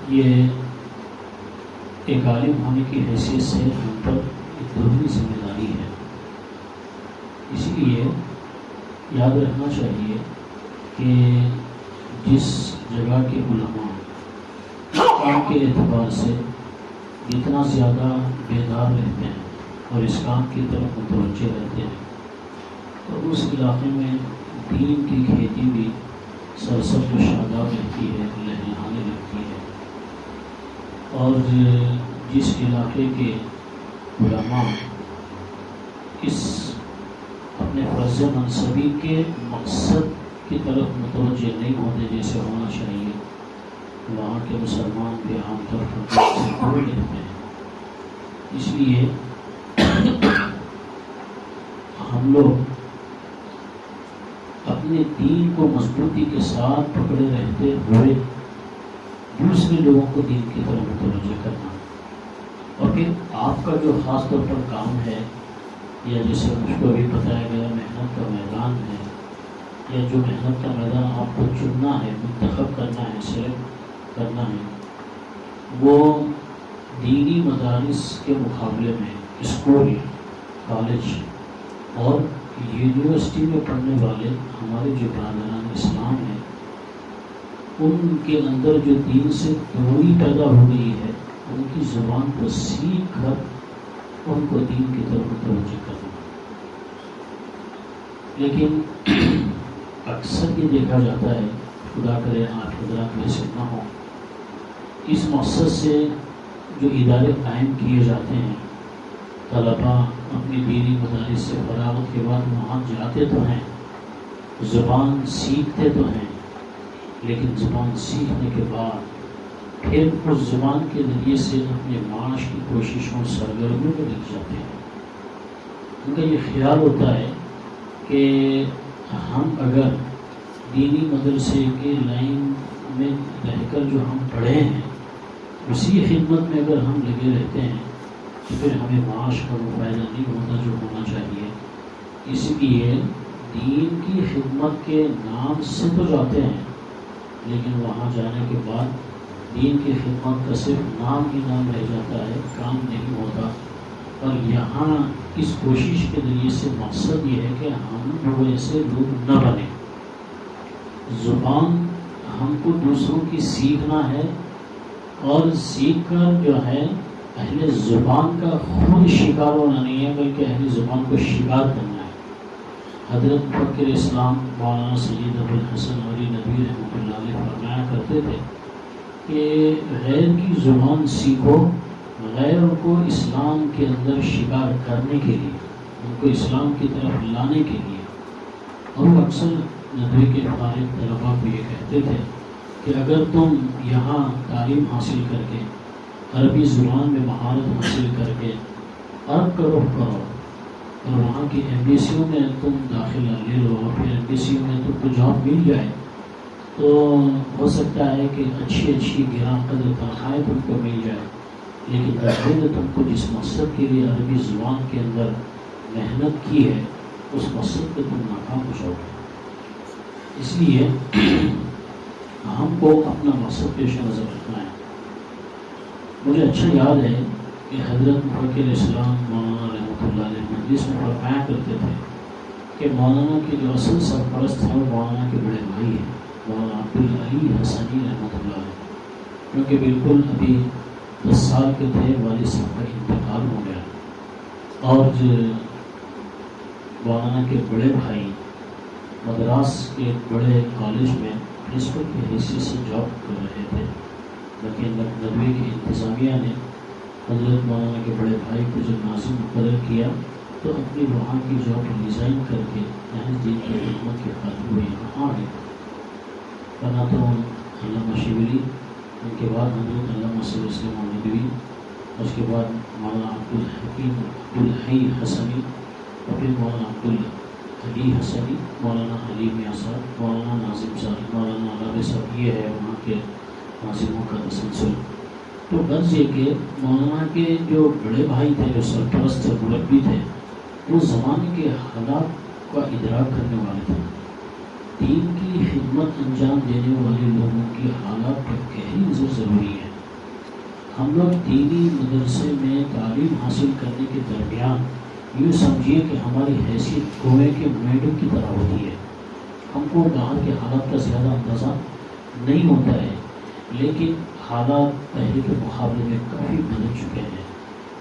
یہ ایک عالم ہونے کی حیثیت سے ہم پر ایک ضروری ذمہ داری ہے. اسی لیے یاد رکھنا چاہیے کہ جس جگہ کے علماء کام کے اعتبار سے جتنا زیادہ بیدار رہتے ہیں اور اس کام کی طرف متوجہ رہتے ہیں تو اس علاقے میں دین کی کھیتی بھی سرسبز و شاداب رہتی ہے، لہلہانے لگتی ہے. اور جس علاقے کے علماء اس اپنے فرض منصبی کے مقصد کی طرف متوجہ نہیں ہوتے جیسے ہونا چاہیے، وہاں کے مسلمان بھی عام طور پر سے دور رہتے ہیں. اس لیے ہم لوگ اپنے دین کو مضبوطی کے ساتھ پکڑے رہتے ہوئے دوسرے لوگوں کو دین کی طرف متوجہ کرنا، اور پھر آپ کا جو خاص طور پر کام ہے یا جیسے مجھ کو ابھی بتایا گیا محنت کا میدان ہے، یا جو محنت کا میدان آپ کو چننا ہے، منتخب کرنا ہے، سلیکٹ کرنا ہے، وہ دینی مدارس کے مقابلے میں اسکول، کالج اور یونیورسٹی میں پڑھنے والے ہمارے جو برادران اسلام ہیں ان کے اندر جو دین سے دوری پیدا ہو گئی ہے، ان کی زبان کو سیکھ کر ان کو دین کی طرف متوجہ کرنا. لیکن اکثر یہ دیکھا جاتا ہے، خدا کرے آپ حضرات ویسے نہ ہوں، اس مقصد سے جو ادارے قائم کیے جاتے ہیں، طلباء اپنی دینی مدارس سے فراغت کے بعد وہاں جاتے تو ہیں، زبان سیکھتے تو ہیں، لیکن زبان سیکھنے کے بعد پھر اس زبان کے ذریعے سے اپنے معاش کی کوششوں سرگرمیوں میں لگ جاتے ہیں. ان کا یہ خیال ہوتا ہے کہ ہم اگر دینی مدرسے کے لائن میں رہ کر جو ہم پڑھے ہیں اسی خدمت میں اگر ہم لگے رہتے ہیں تو پھر ہمیں معاش کا وہ فائدہ نہیں ہوتا جو ہونا چاہیے. اس لیے دین کی خدمت کے نام سے تو جاتے ہیں، لیکن وہاں جانے کے بعد دین کی خدمت کا صرف نام ہی نام رہ جاتا ہے، کام نہیں ہوتا. اور یہاں اس کوشش کے ذریعے سے مقصد یہ ہے کہ ہم ویسے لوگ نہ بنیں. زبان ہم کو دوسروں کی سیکھنا ہے، اور سیکھ کر جو ہے اہل زبان کا خود شکار ہونا نہیں ہے، بلکہ اہل زبان کو شکار کرنا ہے. حضرت مفکر اسلام مولانا سید ابوالحسن علی ندوی رحمۃ اللہ علیہ فرمایا کرتے تھے کہ غیر کی زبان سیکھو غیر کو اسلام کے اندر شکار کرنے کے لیے، ان کو اسلام کی طرف لانے کے لیے. اور وہ اکثر ندوی کے فارغ طلباء کو یہ کہتے تھے کہ اگر تم یہاں تعلیم حاصل کر کے عربی زبان میں مہارت حاصل کر کے عرب کا رخ کرو اور وہاں کی ایمبیسیوں میں تم داخلہ لے لو اور پھر ایمبیسیوں میں تم کو جاب مل جائے تو ہو سکتا ہے کہ اچھی گراں قدر تنخواہیں تم کو مل جائے، لیکن درمیان تم کو جس مقصد کے لیے عربی زبان کے اندر محنت کی ہے اس مقصد پہ تم ناکام ہو جاؤ گے. اس لیے ہم کو اپنا مقصد پیش نظر رکھنا ہے. مجھے اچھا یاد ہے کہ حضرت مفکر اسلام مولانا رحمۃ اللہ علیہ مجلس میں فرمایا کرتے تھے کہ مولانا کے جو اصل سرپرست ہیں وہ مولانا کے بڑے بھائی ہیں، مولانا عبدالعلی حسنی رحمۃ اللہ علیہ، کیونکہ بالکل ابھی 10 سال کے تھے، والد صاحب کا انتقال ہو گیا. اور جو مولانا کے بڑے بھائی مدراس کے ایک بڑے کالج میں پرنسپل کی حیثیت سے جاب کر رہے تھے، لیکن ندوی کی انتظامیہ نے حضرت مولانا کے بڑے بھائی کو جب ناظم مقرر کیا تو اپنی وہاں کی جاب ریزائن کر کے یہاں دین کی خدمت کے خاطر وہ یہاں آ گئے. ورنہ تو علامہ شبلی، ان کے بعد حضرت علامہ صلی اللہ ندوی، اس کے بعد مولانا عبدالحی حسنی، اور پھر مولانا عبدالعلی حسنی، مولانا علی میاں صاحب، مولانا ناظم صاحب، مولانا علامہ صاحب، یہ ہے وہاں کے ناظموں کا تسلسل. تو غرض یہ کہ مولانا کے جو بڑے بھائی تھے، جو سرپرست تھے، مربی تھے، وہ زمانے کے حالات کا ادراک کرنے والے تھے. دین کی خدمت انجام دینے والے لوگوں کی حالات پر گہری نظر ضروری ہے. ہم لوگ دینی مدرسے میں تعلیم حاصل کرنے کے درمیان یوں سمجھیے کہ ہماری حیثیت کنویں کے میڈو کی طرح ہوتی ہے. ہم کو باہر کے حالات کا زیادہ اندازہ نہیں ہوتا ہے، لیکن حالات پہلے کے مقابلے میں کافی بدل چکے ہیں.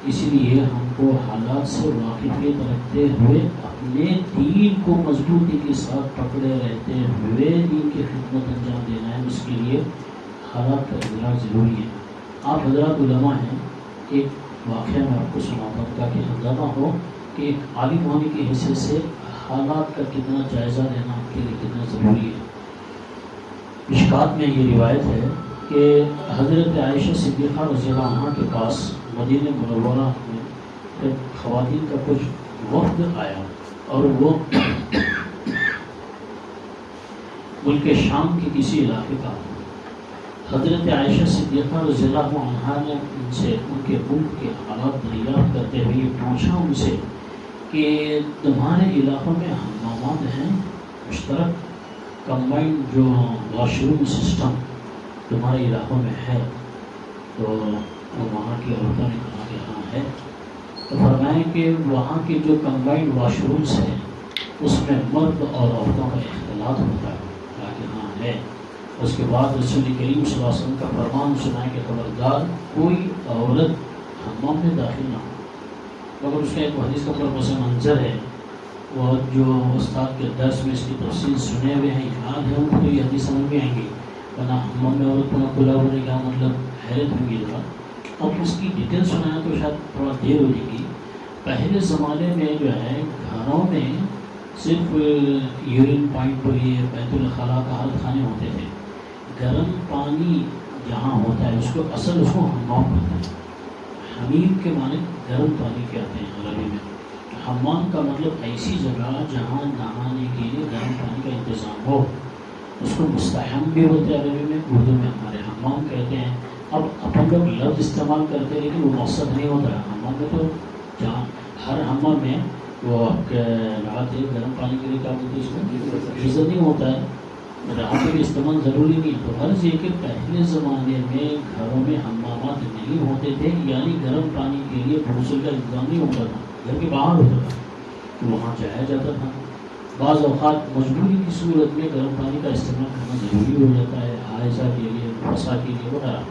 اسی لیے ہم کو حالات سے واقفیت رکھتے ہوئے اپنے دین کو مضبوطی کے ساتھ پکڑے رہتے ہوئے دین کی خدمت انجام دینا ہے. اس کے لیے حالات کا ادراک ضروری ہے. آپ حضرات علماء ہیں، ایک واقعہ میں آپ کو سناتا ہوں تاکہ اندازہ ہو کہ ایک عالم ہونے کی حیثیت سے حالات کا کتنا جائزہ لینا آپ کے لیے کتنا ضروری ہے. مشکات میں یہ روایت ہے کہ حضرت عائشہ صدیقہ رضی اللہ عنہ کے پاس مدینہ منورہ میں خواتین کا کچھ وفد آیا اور وہ ملک شام کے کسی علاقے کا. حضرت عائشہ صدیقہ رضی اللہ عنہ نے ان سے ان کے ملک کے حالات دریافت کرتے ہوئے پوچھا ان سے کہ تمہارے علاقوں میں حمامات ہیں، مشترک کمبائنڈ جو واش روم سسٹم تمہارے علاقوں میں ہے؟ تو وہاں کی عورتوں نے کہا کہ ہاں ہے. تو فرمائیں کہ وہاں کے جو کمبائنڈ واش رومس ہیں اس میں مرد اور عورتوں کا اختلاط ہوتا ہے؟ کہا کہ ہاں ہے. اس کے بعد رسول کریم صلی اللہ علیہ وسلم کا فرمان سنا کہ خبردار کوئی عورت حمام میں داخل نہ ہو. مگر اس کا ایک حدیث کا پس منظر ہے، وہ جو استاد کے درس میں اس کی تفصیل سنے ہوئے ہیں، یاد ہے ان کو تو یہ حدیث سمجھ میں آئیں گی، ورنہ حمام میں عورت کو کھلا ہونے کا مطلب حیرت ہوں گی. اب اس کی ڈیٹیل سنایا تو شاید تھوڑا دیر ہو جائے گی. پہلے زمانے میں جو ہے گھروں میں صرف یورین پوائنٹ پر یہ بیت الخلاء کا حالت خانے ہوتے تھے. گرم پانی جہاں ہوتا ہے اس کو اصل اس کو حمام کہتے ہیں. حمیم کے معنی گرم پانی کے آتے ہیں عربی میں. حمام کا مطلب ایسی جگہ جہاں نہانے کے لیے گرم پانی کا انتظام ہو. اس کو مستحم بھی ہوتے ہیں عربی میں، اردو میں ہمارے حمام کہتے ہیں. اب اپن لوگ لفظ استعمال کرتے ہیں لیکن وہ مقصد نہیں ہوتا ہے. حمام میں تو جہاں ہر حمام میں وہ آپ کے لگاتے گرم پانی کے لیے کیا بولتے ہیں، اس میں عزت نہیں ہوتا ہے، راحت کے استعمال ضروری نہیں. تو غرض یہ کہ پہلے زمانے میں گھروں میں حمامات نہیں ہوتے تھے، یعنی گرم پانی کے لیے غسل کا انتظام نہیں ہوتا تھا، گھر کے باہر ہوتا تھا تو وہاں جایا جاتا تھا. بعض اوقات مجبوری کی صورت میں گرم پانی کا استعمال کرنا ضروری ہو جاتا ہے، حائضہ کے لیے، فسا کے لیے وغیرہ.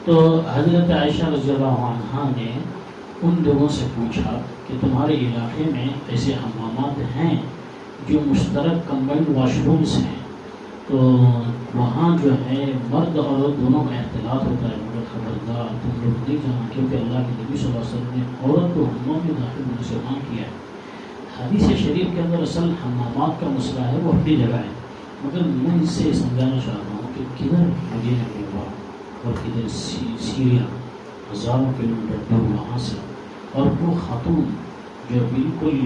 تو حضرت عائشہ رضی اللہ عنہ نے ان لوگوں سے پوچھا کہ تمہارے علاقے میں ایسے حمامات ہیں جو مشترک کمبائنڈ واش رومس ہیں، تو وہاں جو ہے مرد اور عورت دونوں کا اختلاط ہوتا ہے؟ مگر خبردار تم لوگ نہیں جانا، کیونکہ اللہ کے نبی صلی اللہ علیہ وسلم نے عورت کو حمام میں داخل ہونے سے منع کیا ہے. حدیث شریف کے اندر اصل حمامات کا مسئلہ ہے وہ اپنی جگہ ہے، مگر میں اس سے سمجھانا چاہتا ہوں کہ کدھر مدینہ ہوا اور کدھر سیریا، ہزاروں کلو میٹر دور وہاں سے. اور وہ خاتون جو بالکل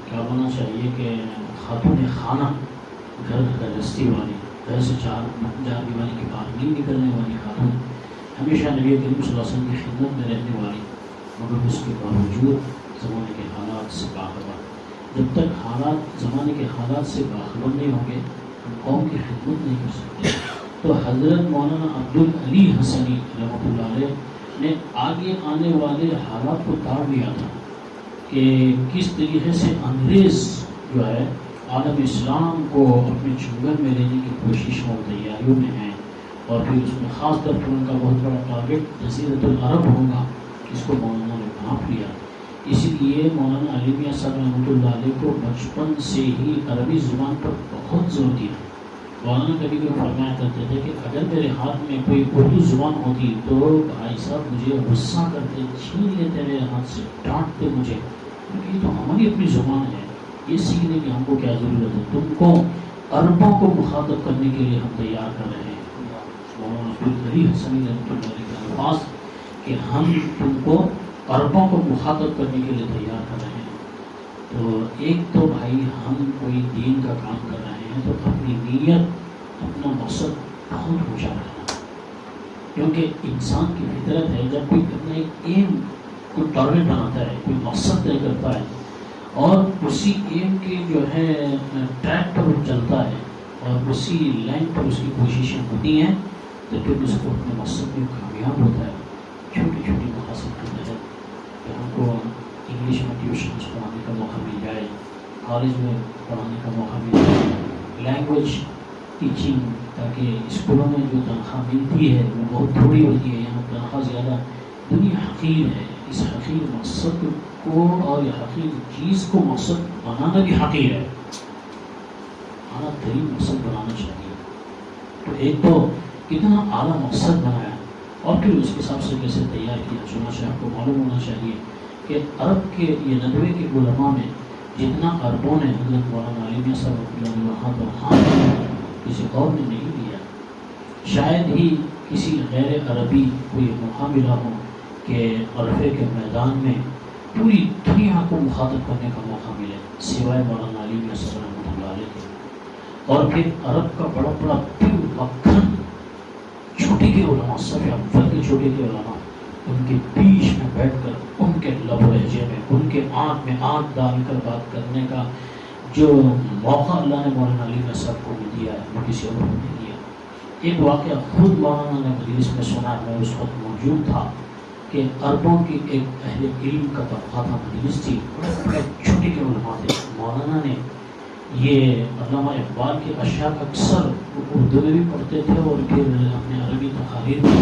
کیا ہونا چاہیے کہ خاتون خانہ، گھر گرہستی والی، گھر سے چار دیواری کے باہر نہیں نکلنے والی خاتون، ہمیشہ نبی کریم صلی اللہ علیہ وسلم کی خدمت میں رہنے والی، مگر اس کے باوجود زمانے کے حالات سے باخبر. جب تک حالات زمانے کے حالات سے باخبر نہیں ہوں گے ہم قوم کی خدمت نہیں کر سکتے. تو حضرت مولانا عبدالعلی حسنی رحمۃ اللہ علیہ نے آگے آنے والے حالات کو تاڑ دیا تھا کہ کس طریقے سے انگریز جو ہے عالم اسلام کو اپنے چنگل میں لینے کی کوششوں اور تیاریوں میں ہیں، اور پھر اس میں خاص طور پر ان کا بہت بڑا ٹارگیٹ جزیرۃ العرب ہوگا، اس کو مولانا نے بھانپ لیا. اسی لیے مولانا علی میاں صاحب رحمۃ اللہ علیہ کو بچپن سے ہی عربی زبان پر بہت زور دیا. مولانا کبھی کبھی فرمایا کرتے تھے کہ اگر میرے ہاتھ میں کوئی اردو زبان ہوتی تو بھائی صاحب مجھے غصہ کرتے، چھین لیتے میرے ہاتھ سے، ڈانٹتے مجھے، کیونکہ یہ تو ہماری اپنی زبان ہے، یہ سیکھنے کی ہم کو کیا ضرورت ہے، تم کو عربوں کو مخاطب کرنے کے لیے ہم تیار کر رہے ہیں. مولانا عبدالعلی حسنی رحمۃ اللہ علیہ کے الفاظ کہ ہم تم کو عربوں کو مخاطب کرنے کے لیے تیار کر رہے ہیں. تو ایک تو بھائی ہم کوئی دین کا کام کر رہے ہیں تو اپنی نیت، اپنا مقصد بہت اونچا رکھنا، کیونکہ انسان کی فطرت ہے جب کوئی اپنا ایک ایم، کوئی ٹارگیٹ بناتا ہے، کوئی مقصد طے کرتا ہے اور اسی ایم کے جو ہے ٹریک پر وہ چلتا ہے اور اسی لائن پر اس کی کوششیں ہوتی ہیں، تو پھر اس کو اپنے مقصد میں کامیاب ہوتا ہے. کالج میں پڑھانے کا موقع ملا، لینگویج ٹیچنگ، تاکہ اسکولوں میں جو تنخواہ ملتی ہے وہ بہت تھوڑی ہوتی ہے، یہاں تنخواہ زیادہ، دنیا حقیر ہے، اس حقیر مقصد کو اور یہ حقیر چیز کو مقصد بنانا بھی حقیر ہے، اعلیٰ ترین مقصد بنانا چاہیے۔ تو ایک تو کتنا اعلیٰ مقصد بنایا اور پھر اس کے حساب سے کیسے تیار کیا۔ چنانچہ آپ کو معلوم ہونا چاہیے کہ عرب کے یہ ندوے کے علماء میں جتنا عربوں نے حضرت مولانا علی میاں صاحب رحمۃ اللہ وہاں پر خان کسی اور نے نہیں دیا، شاید ہی کسی غیر عربی کو یہ موقع ملا ہو کہ عرفے کے میدان میں پوری دنیا کو مخاطب کرنے کا موقع ملے سوائے مولانا علی میاں صاحب رحمۃ اللہ علیہ کے۔ اور پھر عرب کا بڑا بڑا پھر مکھن چھوٹے کے علماء، سب اول کے چھوٹے کے علماء، ان کے بیچ میں بیٹھ کر ان کے لب و لہجے میں ان کے آنکھ میں آنکھ ڈال کر بات کرنے کا جو موقع اللہ نے مولانا علی میاں صاحب کو بھی دیا ہے وہ کسی اور کو نہیں دیا۔ ایک واقعہ خود مولانا نے مجلس میں سنا، میں اس وقت موجود تھا، کہ عربوں کی ایک اہل علم کا طبقہ تھا، مجلس تھی، بڑے چھوٹے کے علماء تھے۔ مولانا نے یہ علامہ اقبال کے اشعار اکثر اردو میں بھی پڑھتے تھے اور پھر اپنے عربی تقاریر میں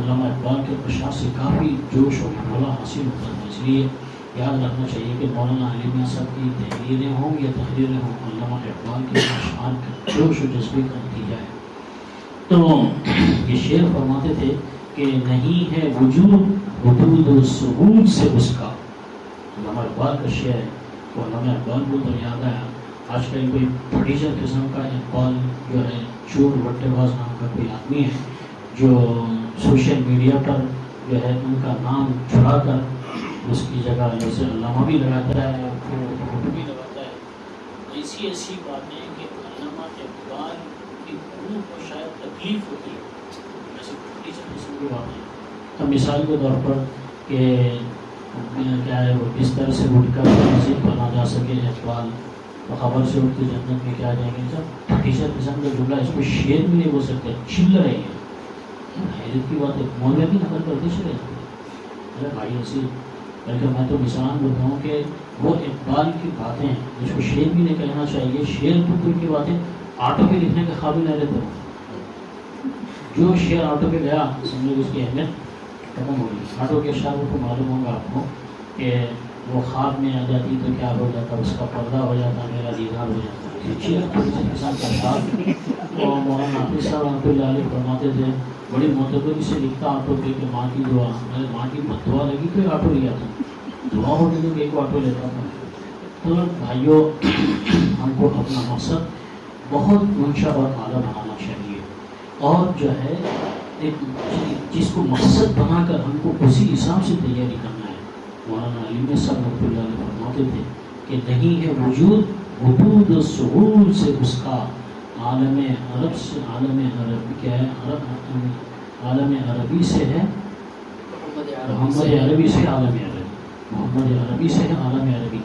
علامہ اقبال کے اشعار سے کافی جوش و حوصلہ حاصل ہوتا تھا۔ اس لیے یاد رکھنا چاہیے کہ مولانا علی میاں صاحب کی تحریریں ہوں یا تقریریں ہوں، علامہ اقبال کے اشعار کے جوش و جذبے کا نتیجہ ہے۔ تو یہ شعر فرماتے تھے کہ نہیں ہے وجود حدود و ثبوت سے اس کا، علامہ اقبال کا شعر ہے۔ تو علامہ اقبال کو تو یاد آیا، آج کل کوئی پھٹیچر قسم کا اقبال جو ہے، چور بٹے باز نام کا کوئی آدمی ہے جو سوشل میڈیا پر جو ہے ان کا نام چھڑا کر اس کی جگہ جیسے علامہ بھی لگاتا ہے اور پھر فوٹو بھی لگاتا ہے۔ ایسی ایسی باتیں کہ علامہ اقبال کی روح کو شاید تکلیف ہوتی ہے، ایسی پھٹیچر قسم کی باتیں۔ اب مثال کے طور پر کہ کیا ہے وہ بستر سے اٹھ کر مسجد بنا جا سکے اقبال، تو خبر سے اٹھ کے جنت میں کیا جائیں گے، سب پھٹیچر قسم کا جملہ، اس کو شعر بھی نہیں بول سکتے، چل رہے ہیں۔ حیرت کی بات ہے، مولوی بھی نقل کرتے چلے جاتے ہیں۔ ارے بھائی ایسی، بلکہ میں تو مثال بتاؤں کہ وہ اقبال کی باتیں جس کو شعر بھی نہیں کہنا چاہیے، شعر تو کی باتیں آٹو پہ لکھنے کے قابل نہیں رہتے۔ جو شعر آٹو پہ گیا سمجھو اس کی اہمیت ختم ہو گئی۔ آٹو کے شعر کو معلوم ہوگا آپ کو کہ وہ خواب میں آ جاتی تو کیا ہو جاتا، اس کا پردہ ہو جاتا، میرا دیدار ہو جاتا۔ کسان کا شعر اور مولانا حافظ صاحب رحمۃ اللہ علیہ فرماتے تھے، بڑی معتبری سے لکھتا آٹو پہ کہ ماں کی دعا، میں ماں کی بد دعا لگی تو ایک آٹو لیا تھا، دعا ہوتی تو ایک آٹو لیتا تھا۔ تو بھائیوں، ہم کو اپنا مقصد بہت اونچا اور اعلیٰ بنانا چاہیے، اور جو ہے ایک چیز کو مقصد بنا کر ہم کو اسی حساب سے تیاری کرنا ہے۔ مولانا علی میاں صاحب رحمۃ اللہ علیہ فرماتے تھے کہ نہیں ہے وجود حدود و ثبوت سے اس کا، عالم عرب سے عالم عربی کیا ہے، عالم عربی سے ہے محمد عربی سے عالم عربی، محمد عربی سے ہے عالم عربی۔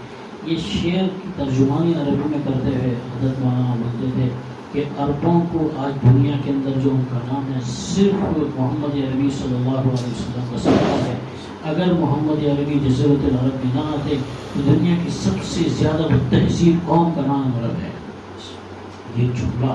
یہ شعر کی ترجمانی عربی میں کرتے ہوئے حضرت مولانا بولتے تھے کہ عربوں کو آج دنیا کے اندر جو ان کا نام ہے صرف محمد عربی صلی اللہ علیہ وسلم کا صدقہ ہے۔ اگر محمد عربی جزیرۃ العرب میں نہ آتے تو دنیا کی سب سے زیادہ تہذیب قوم کا نام عرب ہے۔ یہ جملہ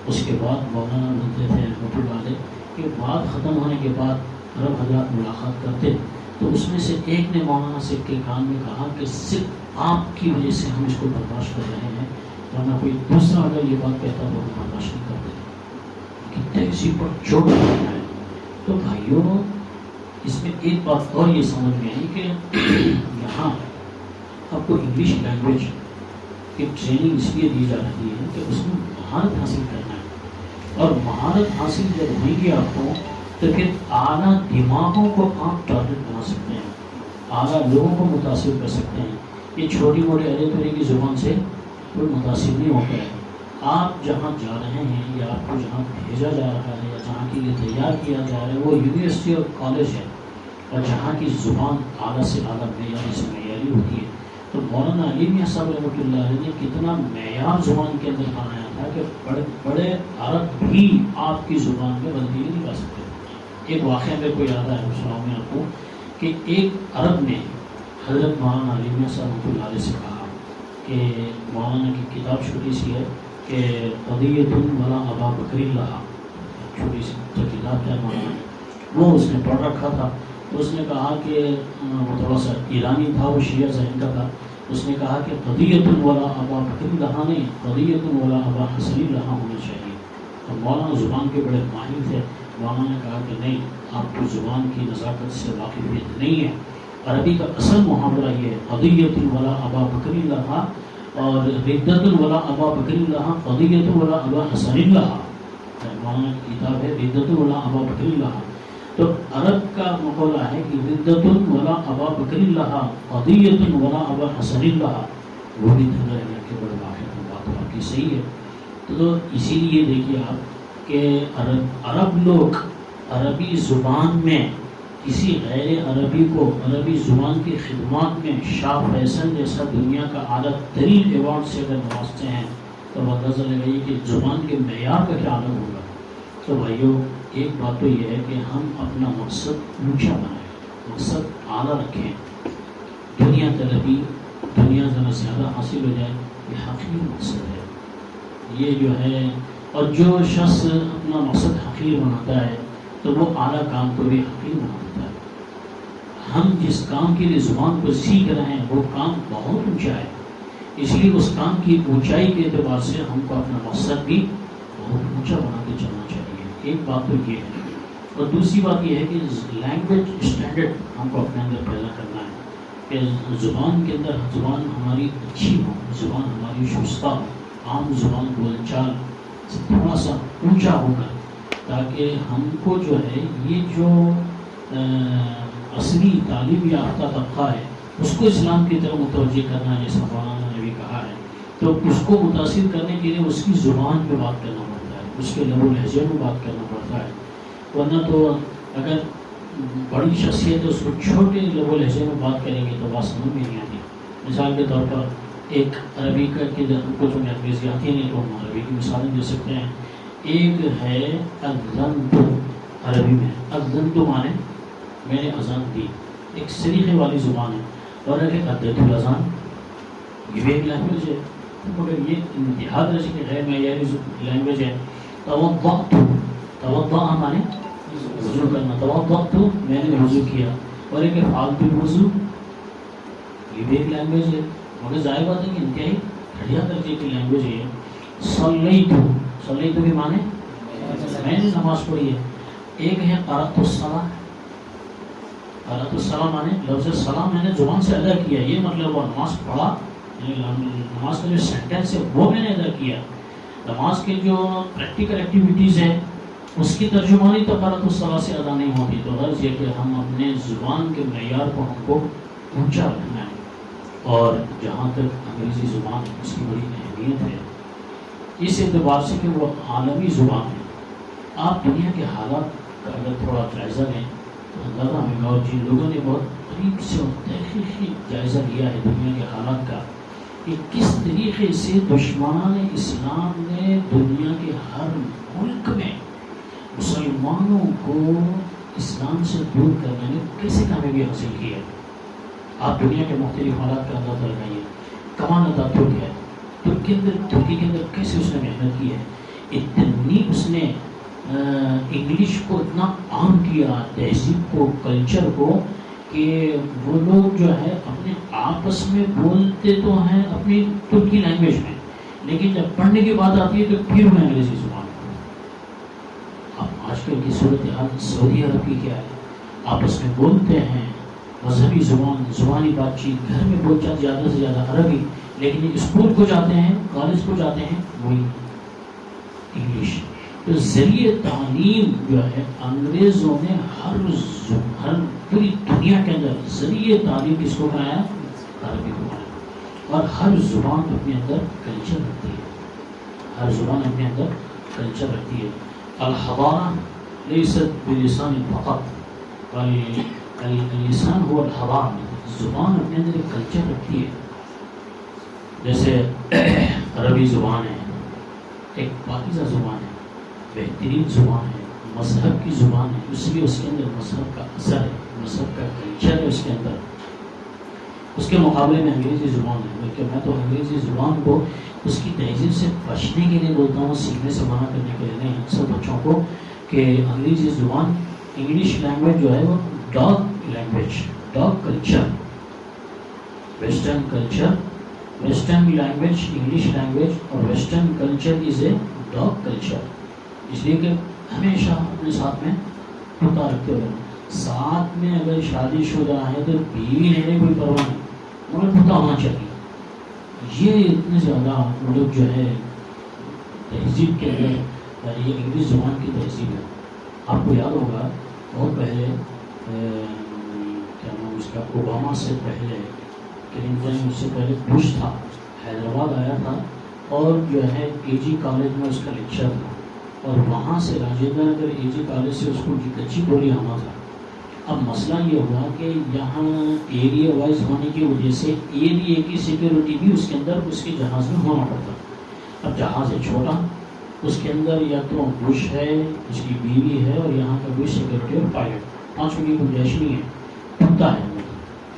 اس کے بعد مولانا بولتے تھے رحمۃ اللہ علیہ کہ بات ختم ہونے کے بعد عرب حضرات ملاقات کرتے تو اس میں سے ایک نے مولانا سے کے کان میں کہا کہ صرف آپ کی وجہ سے ہم اس کو برداشت کر رہے ہیں، ورنہ کوئی دوسرا اگر یہ بات کہتا تو ہم برداشت نہیں کرتے کہ تہذیب پر چوٹ لگنا ہے۔ تو بھائیوں، اس میں ایک بات اور یہ سمجھ میں آئی کہ یہاں آپ کو انگلش لینگویج کی ٹریننگ اس لیے دی جا رہی ہے کہ اس میں مہارت حاصل کرنا ہے، اور مہارت حاصل جب ہوئے گی آپ کو تو پھر اعلیٰ دماغوں کو آپ ٹارگٹ بنا سکتے ہیں، اعلیٰ لوگوں کو متاثر کر سکتے ہیں۔ یہ چھوٹی موٹی ارے طرح کی زبان سے کوئی متاثر نہیں ہوتا ہے۔ آپ جہاں جا رہے ہیں یا آپ کو جہاں بھیجا جا رہا ہے یا جہاں کے لیے تیار کیا جا رہا ہے وہ یونیورسٹی اور کالج ہے، اور جہاں کی زبان اعلیٰ سے اعلیٰ معیاری سے معیاری ہوتی ہے۔ تو مولانا علی میاں صاحب رحمۃ اللہ علیہ نے کتنا معیار زبان کے اندر بنایا تھا کہ بڑے بڑے عرب بھی آپ کی زبان میں غلطی نہیں کر سکتے۔ ایک واقعہ میرے کو یاد آیا سناؤں میں آپ کو کہ ایک عرب نے حضرت مولانا علی میاں صاحب رحمۃ اللہ علیہ سے کہا کہ مولانا کی کتاب چھوٹی سی ہے کہ قضیۃ ولا ابا بکر اللہ، چھوٹی سی جو کتاب ہے مولانا وہ اس نے پڑھ رکھا تھا. تو اس نے کہا کہ وہ تھوڑا سا ایرانی تھا، وہ شیعہ ذہن کا تھا. اس نے کہا کہ قضیۃ ولا ابا بکر اللہ نہیں، قضیۃ ولا ابا حسن اللہ ہونا چاہیے. تو مولانا زبان کے بڑے ماہر تھے. مولانا نے کہا کہ نہیں، آپ کو زبان کی نزاکت سے واقفیت نہیں ہے. عربی کا اصل محاورہ یہ ہے قضیۃ ولا ابا بکر اللہ، اور ردۃ ولا ابا بکر اللہ، قضیۃ ولا ابا حسن اللہ. مولانا کی کتاب ہے ردۃ ولا ابا بکر اللہ. تو عرب کا مقولہ ہے کہ ردۃ ولا ابا بکر اللہ، قضیۃ ولا ابا حسن اللہ. وہ بھی دھندہ کے بڑے واقع بات واقعی صحیح ہے. تو اسی لیے دیکھیے آپ کہ عرب لوگ عربی زبان میں کسی غیر عربی کو عربی زبان کی خدمات میں شاہ فیصل جیسا دنیا کا اعلیٰ ترین ایوارڈ سے اگر نوازتے ہیں تو اندازہ لگائیے کہ زبان کے معیار کا کیا عالم ہوگا. تو بھائیو، ایک بات تو یہ ہے کہ ہم اپنا مقصد اونچا بنائیں، مقصد اعلیٰ رکھیں. دنیا طلبی، دنیا ذرا زیادہ حاصل ہو جائے، یہ حقیر مقصد ہے. یہ جو ہے، اور جو شخص اپنا مقصد حقیر بناتا ہے تو وہ اعلیٰ کام کو بھی حقیر بنا دیتا ہے. ہم جس کام کے لیے زبان کو سیکھ رہے ہیں وہ کام بہت اونچا ہے، اس لیے اس کام کی اونچائی کے اعتبار سے ہم کو اپنا مقصد بھی بہت اونچا بنا کے چلنا چاہیے. ایک بات تو یہ ہے. اور دوسری بات یہ ہے کہ لینگویج اسٹینڈرڈ ہم کو اپنے اندر پیدا کرنا ہے کہ زبان کے اندر زبان ہماری اچھی ہو، زبان ہماری شائستہ ہو، عام زبان بول چال سے تھوڑا سا اونچا ہو کر، تاکہ ہم کو جو ہے یہ جو عصری تعلیم یافتہ طبقہ ہے اس کو اسلام کی طرف متوجہ کرنا ہے، جیسا مولانا نے بھی کہا ہے. تو اس کو متاثر کرنے کے لیے اس کی زبان پہ بات کرنا پڑتا ہے، اس کے لب و لہجے میں بات کرنا پڑتا ہے. ورنہ تو اگر بڑی شخصیت ہے اس کو چھوٹے لب و لہجے میں بات کریں گے تو بات سمجھ میں نہیں آتی. مثال کے طور پر ایک عربی کا کہ ہم کو جو انگریزی آتی نہیں تو ہم عربی کی مثالیں دے سکتے ہیں. ایک ہے اذنت، عربی میں اذنت مانے میں نے اذان دی، ایک سلیقے والی زبان ہے. اور ایک ادت الاذان، یہ بھی ایک لینگویج ہے مگر یہ انتہا درجے کی غیر معیاری لینگویج ہے. توضأت، توضأ مانے وضو کرنا، توضأت میں نے وضو کیا. اور ایک فعلت الوضو، یہ بھی ایک لینگویج ہے مگر ظاہر بات ہے کہ انتہائی گھٹیا درجے کی لینگویج ہے. صلیت، صلیت بھی مانے میں نے نماز پڑھی ہے. ایک ہے قرأت الصلاۃ، قرأت الصلاۃ مانے لفظ صلاۃ میں نے زبان سے ادا کیا، یہ مطلب وہ نماز پڑھا، نماز کا جو سینٹینس ہے وہ میں نے ادا کیا. نماز کے جو پریکٹیکل ایکٹیویٹیز ہیں اس کی ترجمانی تو قرأت الصلاۃ سے ادا نہیں ہوتی. تو غرض یہ کہ ہم اپنے زبان کے معیار کو ہم کو اونچا رکھنا ہے. اور جہاں تک انگریزی زبان اس کی بڑی اہمیت ہے اس اعتبار سے کہ وہ عالمی زبان ہے. آپ دنیا کے حالات کا اگر تھوڑا جائزہ لیں تو اندازہ ہوگا، اور جن لوگوں نے بہت قریب سے اور تحقیقی جائزہ لیا ہے دنیا کے حالات کا کہ کس طریقے سے دشمنان اسلام نے دنیا کے ہر ملک میں مسلمانوں کو اسلام سے دور کرنے میں کیسے کامیابی حاصل کی ہے. آپ دنیا کے مختلف حالات کا اندازہ لگائیے. کمان ترک ہے، ترکی کے اندر کیسے اس نے محنت کی ہے. اتنی اس نے انگلش کو اتنا عام کیا، تہذیب کو، کلچر کو، کہ وہ لوگ جو ہے اپنے آپس میں بولتے تو ہیں اپنی ترکی لینگویج میں، لیکن جب پڑھنے کی بات آتی ہے تو پھر میں انگریزی زبان. اب آج کل کی صورتحال سعودی عرب کی کیا ہے؟ آپس میں بولتے ہیں مذہبی زبان، زبانی بات چیت، گھر میں بول چال زیادہ سے زیادہ عربی، لیکن اسکول کو جاتے ہیں، کالج کو جاتے ہیں وہی انگلش. تو ذریعہ تعلیم جو ہے انگریزوں نے ہر پوری دنیا کے اندر ذریعہ تعلیم کس کو بنایا؟ عربی کو بنایا. اور ہر زبان اپنے اندر کلچر رکھتی ہے، ہر زبان اپنے اندر کلچر رکھتی ہے. الحضارہ لیست بلسان فقط، اللسان هو الحضارہ، زبان اپنے اندر ایک کلچر رکھتی ہے. جیسے عربی زبان ہے، ایک پاکیزہ زبان ہے، بہترین زبان ہے، مذہب کی زبان ہے، اس لیے اس کے اندر مذہب کا اثر ہے، مذہب کا کلچر ہے اس کے اندر. اس کے مقابلے میں انگریزی زبان ہے، بلکہ میں تو انگریزی زبان کو اس کی تہذیب سے بچنے کے لیے بولتا ہوں، سیکھنے سے منع کرنے کے لیے نہیں، اکثر بچوں کو کہ انگریزی زبان، انگلش لینگویج جو ہے وہ dog language, dog culture, western culture, western language English language اور western culture is a dog culture, اس لیے کہ ہمیشہ اپنے ساتھ میں کتا رکھتے ہوئے، ساتھ میں اگر شادی شدہ ہے تو بیوی لینے کوئی پرواہ نہیں، مگر کتا ہونا چاہیے. یہ اتنے زیادہ لوگ جو ہے تہذیب کے اندر یہ انگلش زبان کی تہذیب ہے. آپ کو یاد ہوگا بہت پہلے کیا نام اس کا، اوباما سے پہلے، کلنٹن اس سے پہلے بش تھا، حیدرآباد آیا تھا اور جو ہے اے جی کالج میں اس کا لیکچر تھا، اور وہاں سے راجندر نگر اے جی کالج سے اس کو کچی بولی آنا تھا. اب مسئلہ یہ ہوا کہ یہاں ایریا وائز ہونے کی وجہ سے ایریا کی سیکیورٹی بھی اس کے اندر اس کے جہاز میں ہونا پڑتا. اب جہاز ہے چھوٹا، اس کے اندر یا تو بش ہے، اس کی بیوی ہے، اور یہاں کا بش سیکیورٹی اور پائلٹ، پانچوں کی گنجائش نہیں ہے. کتا ہے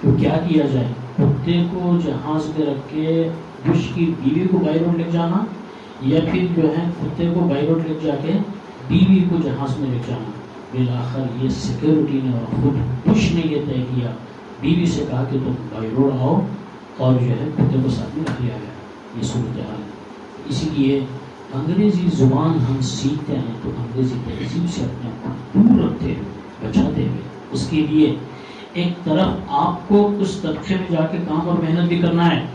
تو کیا کیا جائے، کتے کو جہاز میں رکھ کے بش کی بیوی کو بائی روڈ لے جانا، یا پھر جو ہے کتے کو بائی روڈ لے جا کے بیوی کو جہاز میں لے جانا. بالآخر یہ سیکیورٹی نے اور خود بش نے یہ طے کیا، بیوی سے کہا کہ تم بائی روڈ آؤ، اور جو ہے کتے کو ساتھ میں رکھ لیا گیا. یہ صورتحال ہے. اسی لیے انگریزی زبان ہم سیکھتے ہیں تو انگریزی تہذیب سے اپنے آپ کو دور رکھتے ہوئے، بچاتے ہوئے، اس کے لیے ایک طرف آپ کو اس طبقے میں جا کے کام اور محنت بھی کرنا ہے،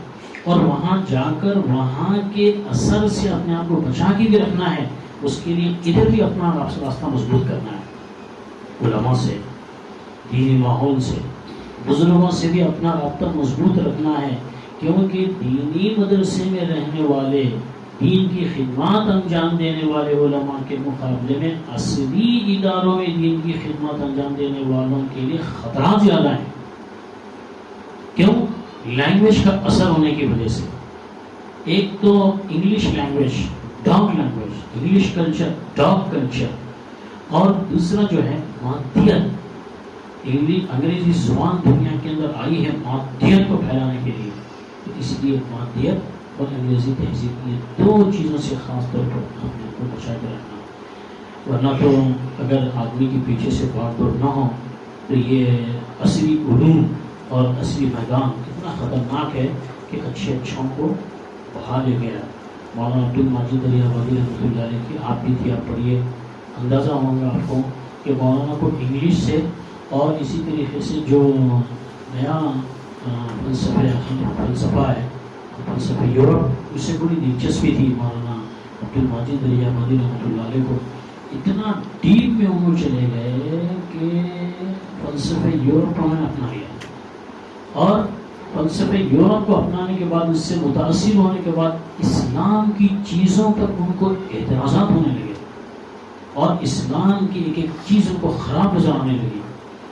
اور وہاں جا کر وہاں کے اثر سے اپنے آپ کو بچا کے بھی رکھنا ہے. اس کے لیے ادھر بھی اپنا راستہ مضبوط کرنا ہے، علماء سے، دینی ماحول سے، بزرگوں سے بھی اپنا رابطہ مضبوط رکھنا ہے. کیونکہ دینی مدرسے میں رہنے والے، دین کی خدمات انجام دینے والے علماء کے مقابلے میں اصلی اداروں میں دین کی خدمات انجام دینے والوں کے لیے خطرات زیادہ ہیں. کیوں؟ لینگویج کا اثر ہونے کی وجہ سے. ایک تو English language, dog language, English culture, dog culture, اور دوسرا جو ہے مادیت. انگریزی زبان دنیا کے اندر آئی ہے مادیت کو پھیلانے کے لیے، اس لیے مادیت اور انگریزی تہذیب، یہ دو چیزوں سے خاص طور پر اپنے کو بچا کے رکھنا. ورنہ تو اگر آدمی کے پیچھے سے بھاگ دوڑ نہ ہو تو یہ اصلی علوم اور اصلی میدان اتنا خطرناک ہے کہ اچھے اچھوں کو بہا لے گیا. مولانا عبد المجید علی آبادی رحمۃ اللہ علیہ کی آپ بھی تھی، آپ پڑھیے، اندازہ ہوگا آپ کو کہ مولانا کو انگلش سے اور اسی طریقے سے جو نیا فلسفہ ہے، فلسفہ یورپ، اس سے بڑی دلچسپی تھی مولانا عبد المجید علی آبادی رحمۃ اللہ علیہ کو. اتنا ڈیپ میں وہ چلے گئے کہ فلسفہ یورپ کو انہوں نے اپنا لیا، اور فلسفہ یورپ کو اپنانے کے بعد، اس سے متاثر ہونے کے بعد اسلام کی چیزوں پر ان کو اعتراضات ہونے لگے، اور اسلام کی ایک ایک چیز ان کو خراب نظر آنے لگی.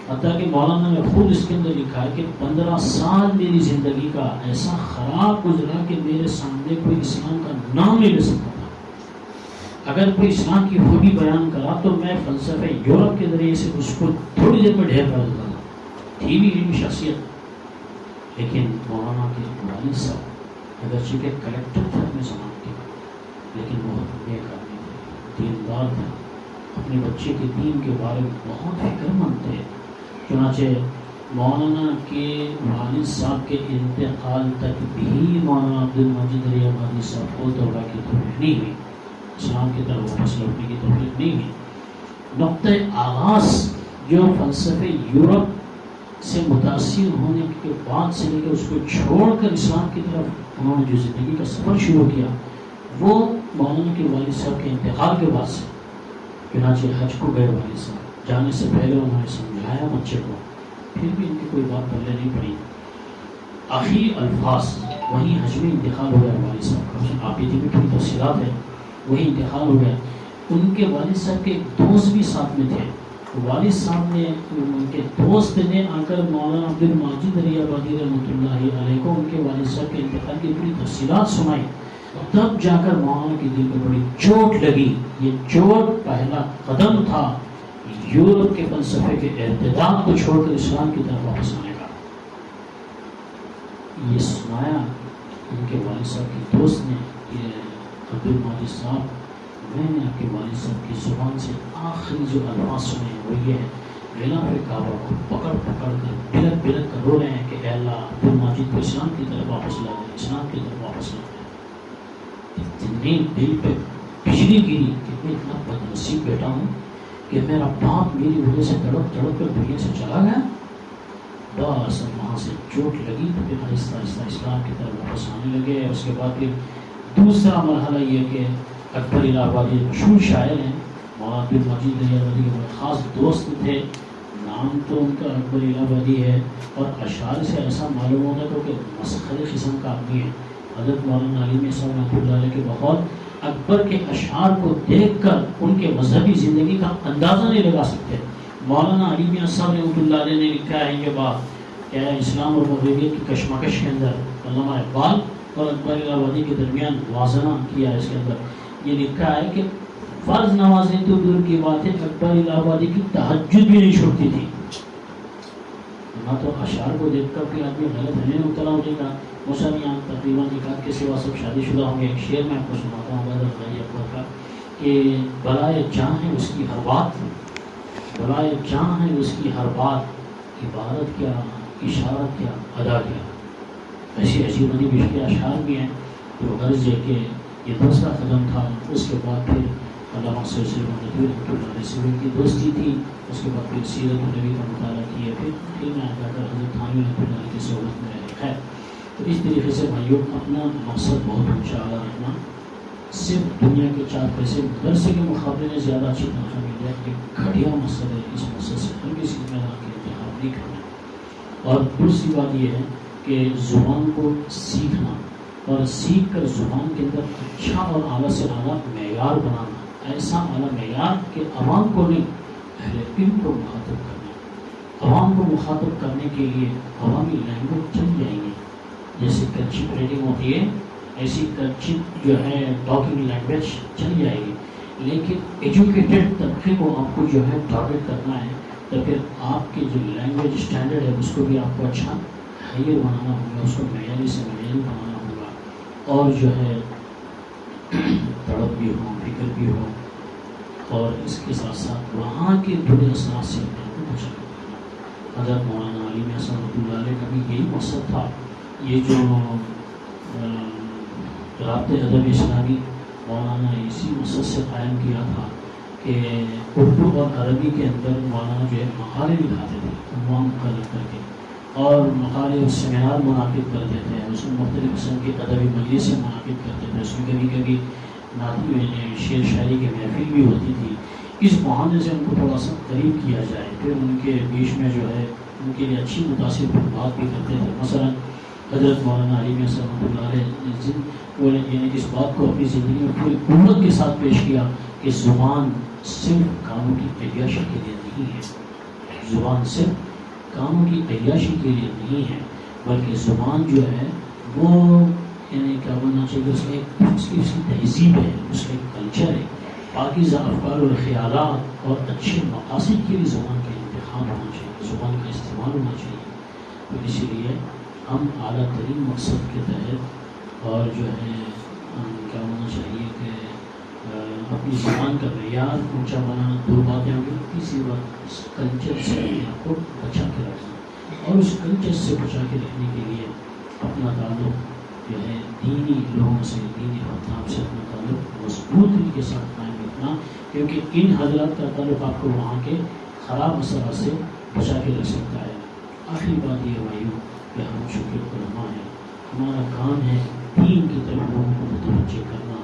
حتیٰ کہ مولانا نے خود اس کے اندر لکھا ہے کہ 15 سال میری زندگی کا ایسا خراب گزرا کہ میرے سامنے کوئی اسلام کا نام نہیں لے سکتا تھا. اگر کوئی اسلام کی خوبی بیان کرا تو میں فلسفہ یورپ کے ذریعے سے اس کو تھوڑی دیر میں ڈھیر کر دیتا تھا. تھی بھی علمی شخصیت، لیکن مولانا کے والد صاحب اگرچہ کہ کلیکٹر تھے اپنے زمان کے، لیکن بہت نیک آدمی تھے، دیندار تھے، اپنے بچے کے دین کے بارے میں بہت فکر مند تھے. چنانچہ مولانا کے والد صاحب کے انتقال تک بھی مولانا عبد المجید علی آبادی صاحب کو توبہ کی توفیق نہیں ہوئی، اسلام کی طرف واپس لوٹنے کی توفیق نہیں ہوئی. نقطۂ آغاز جو فلسفے یورپ سے متاثر ہونے کے بعد سے لے کر اس کو چھوڑ کر اسلام کی طرف انہوں نے جو زندگی کا سفر شروع کیا، وہ مولانا کے والد صاحب کے انتقال کے بعد سے. چنانچہ حج کو گئے والد صاحب، جانے سے پہلے انہوں نے سمجھایا بچے کو، پھر بھی ان کی کوئی بات پلے نہیں پڑی. آخری الفاظ وہیں حج میں انتقال ہو گیا والد صاحب کا. آپ کی تھوڑی تفصیلات ہے، وہی انتقال ہو گیا. ان کے والد صاحب کے ایک دوست بھی ساتھ میں تھے. والد صاحب نے، ان کے دوست نے آ کر مولانا عبد المجید علی آبادی رحمۃ اللہ علیہ کو ان کے والد صاحب کے انتقال کی پوری تفصیلات سنائی. تب جا کر مولانا کے دل کو بڑی چوٹ لگی. یہ چوٹ پہلا قدم تھا یورپ کے فلسفے کے ارتداد کو چھوڑ کر اسلام کی طرف واپس آنے کا. یہ سنایا ان کے والد صاحب کے دوست نے کہ عبدالماجد صاحب، میں نے آپ کے والد صاحب کی زبان سے آخری جو الفاظ سنے ہیں وہ یہ ہے، غلاف کعبہ کو پکڑ پکڑ کر بلک بلک کر رو رہے ہیں کہ اے اللہ عبدالماجد کو اسلام کی طرف واپس لا دیں، اسلام کی طرف واپس لا دیں۔ اتنی دل پہ بجلی گری کہ میں اتنا بدنصیب بیٹا ہوں کہ میرا باپ میری وجہ سے تڑپ تڑپ کر دنیا سے چلا گیا۔ بس وہاں سے چوٹ لگی تو پھر آہستہ آہستہ اسلام کی طرف واپس آنے لگے۔ اس کے بعد پھر دوسرا مرحلہ یہ کہ اکبر الہ آبادی مشہور شاعر ہیں، مولانا عبدالمجید الہ آبادی کے بڑے خاص دوست تھے، نام تو ان کا اکبر الہ آبادی ہے، اور اشعار سے ایسا معلوم ہوتا ہے کہ مسخرے قسم کا آدمی ہے۔ حضرت مولانا علی میں صاحب رحمۃ اللہ علیہ کے بہت اکبر کے اشعار کو دیکھ کر ان کے مذہبی زندگی کا اندازہ نہیں لگا سکتے۔ مولانا علی میاں صاحب رحمۃ اللہ علیہ نے لکھا ہے یہ بات کہ اسلام اور مغربیت کی کشمکش کے اندر علامہ اقبال اور اکبر الہ آبادی کے درمیان موازنہ کیا ہے۔ اس کے اندر یہ لکھا ہے کہ فرض نمازیں تو دور کی بات ہے، اکبر الہ آبادی کی تہجد بھی نہیں چھوڑتی تھی۔ نہ تو اشعار کو دیکھ کر کوئی آدمی غلط ہے نہیں مبتلا ہو جائے گا۔ مسلمان تقریباً نکاح کے سوا سب شادی شدہ ہوں گے۔ ایک شعر میں آپ کو سناتا ہوں غیر غیر اکبر کا کہ بلائے جاں ہے اس کی ہر بات، بلائے جاں ہے اس کی ہر بات، عبارت کیا اشارت کیا ادا کیا۔ ایسی عجیب عجیب عشق اشعار بھی ہیں۔ تو غرض یہ کہ یہ دوسرا قدم تھا۔ اس کے بعد پھر علامہ سید رحمۃ اللہ علیہ سے ان کی دوستی تھی۔ اس کے بعد پھر سیرت النبی کا مطالعہ کیا، پھر میں آ کر حضرت تھانوی رحمۃ اللہ علیہ کی صحبت میں رہے۔ خیر، تو اس طریقے سے بھائیوں اپنا مقصد بہت اونچا رکھنا، صرف دنیا کے 4 پیسے مدرسے کے مقابلے میں زیادہ اچھی تنخواہ مل جائے، ایک گھٹیا مقصد ہے۔ اس مقصد سے ہر کسی میدان کے انتخاب نہیں کرنا۔ اور دوسری بات یہ ہے کہ زبان کو سیکھنا اور سیکھ کر زبان کے اندر اچھا اور اعلیٰ سے اعلیٰ معیار بنانا، ایسا اعلیٰ معیار کہ عوام کو نہیں، اہل علم کو مخاطب کرنا۔ عوام کو مخاطب کرنے کے لیے عوامی لینگویج چل جائیں گے، جیسے کرچپ ریڈنگ ہوتی ہے ایسی کرچپ جو ہے ٹاکنگ لینگویج چل جائے گی، لیکن ایجوکیٹڈ طبقے کو آپ کو جو ہے ٹارگیٹ کرنا ہے، تو پھر آپ کے جو لینگویج اسٹینڈرڈ ہے اس کو بھی آپ کو اچھا ہائیر بنانا ہوگا، اس کو معیاری سے معیاری بنانا ہوگا، اور جو ہے تڑپ بھی ہو، فکر بھی ہو، اور اس کے ساتھ ساتھ وہاں کے برے اثرات سے اپنے کو بچانا۔ حضرت مولانا علی میاں صاحب رحمۃ اللہ علیہ کا بھی یہی مقصد تھا۔ یہ جو رابطہ ادب اسلامی مولانا نے اسی مقصد سے قائم کیا تھا کہ اردو اور عربی کے اندر مولانا جو ہے مقالے لکھاتے تھے عنوان مقرر کر کے، اور مقالے سیمینار منعقد کرتے تھے، اس میں مختلف قسم کی ادبی مجلسیں منعقد کرتے تھے، اس میں کبھی کبھی نعتی شعر شاعری کی محفل بھی ہوتی تھی۔ اس بہانے سے ان کو تھوڑا سا قریب کیا جائے، پھر ان کے بیچ میں جو ہے ان کے لیے اچھی متاثر کن بات بھی کرتے تھے۔ مثلا حضرت مولانا علی میاں صاحب رحمۃ اللہ علیہ نے اس بات کو اپنی زندگی میں پوری قوت کے ساتھ پیش کیا کہ زبان صرف کاموں کی عیاشی کے لیے نہیں ہے، زبان صرف کاموں کی عیاشی کے لیے نہیں ہے، بلکہ زبان جو ہے وہ یعنی کیا بننا چاہیے، اس کی تہذیب ہے، اس کا ایک کلچر ہے، پاکیزہ افکار اور خیالات اور اچھے مقاصد کے لیے زبان کا انتخاب ہونا چاہیے، زبان کا استعمال ہونا چاہیے۔ تو اسی لیے ہم اعلیٰ ترین مقصد کے تحت اور جو ہے کیا ہونا چاہیے کہ اپنی زبان کا معیار اونچا بنانا، 2 باتیں ہوں گی۔ تیسری بات اس کلچر سے اپنے آپ کو بچا کے رکھنا، اور اس کلچر سے بچا کے رکھنے کے لیے اپنا تعلق جو ہے دینی لوگوں سے، دینی احکام سے اپنا تعلق مضبوط کے ساتھ قائم رکھنا، کیونکہ ان حضرات کا تعلق آپ کو وہاں کے خراب اثرات سے بچا کے رکھ سکتا ہے۔ آخری بات یہ بھائیوں کہ ہم چونکہ علماء ہیں، ہمارا کام ہے دین کی طرف لوگوں کو متوجہ کرنا،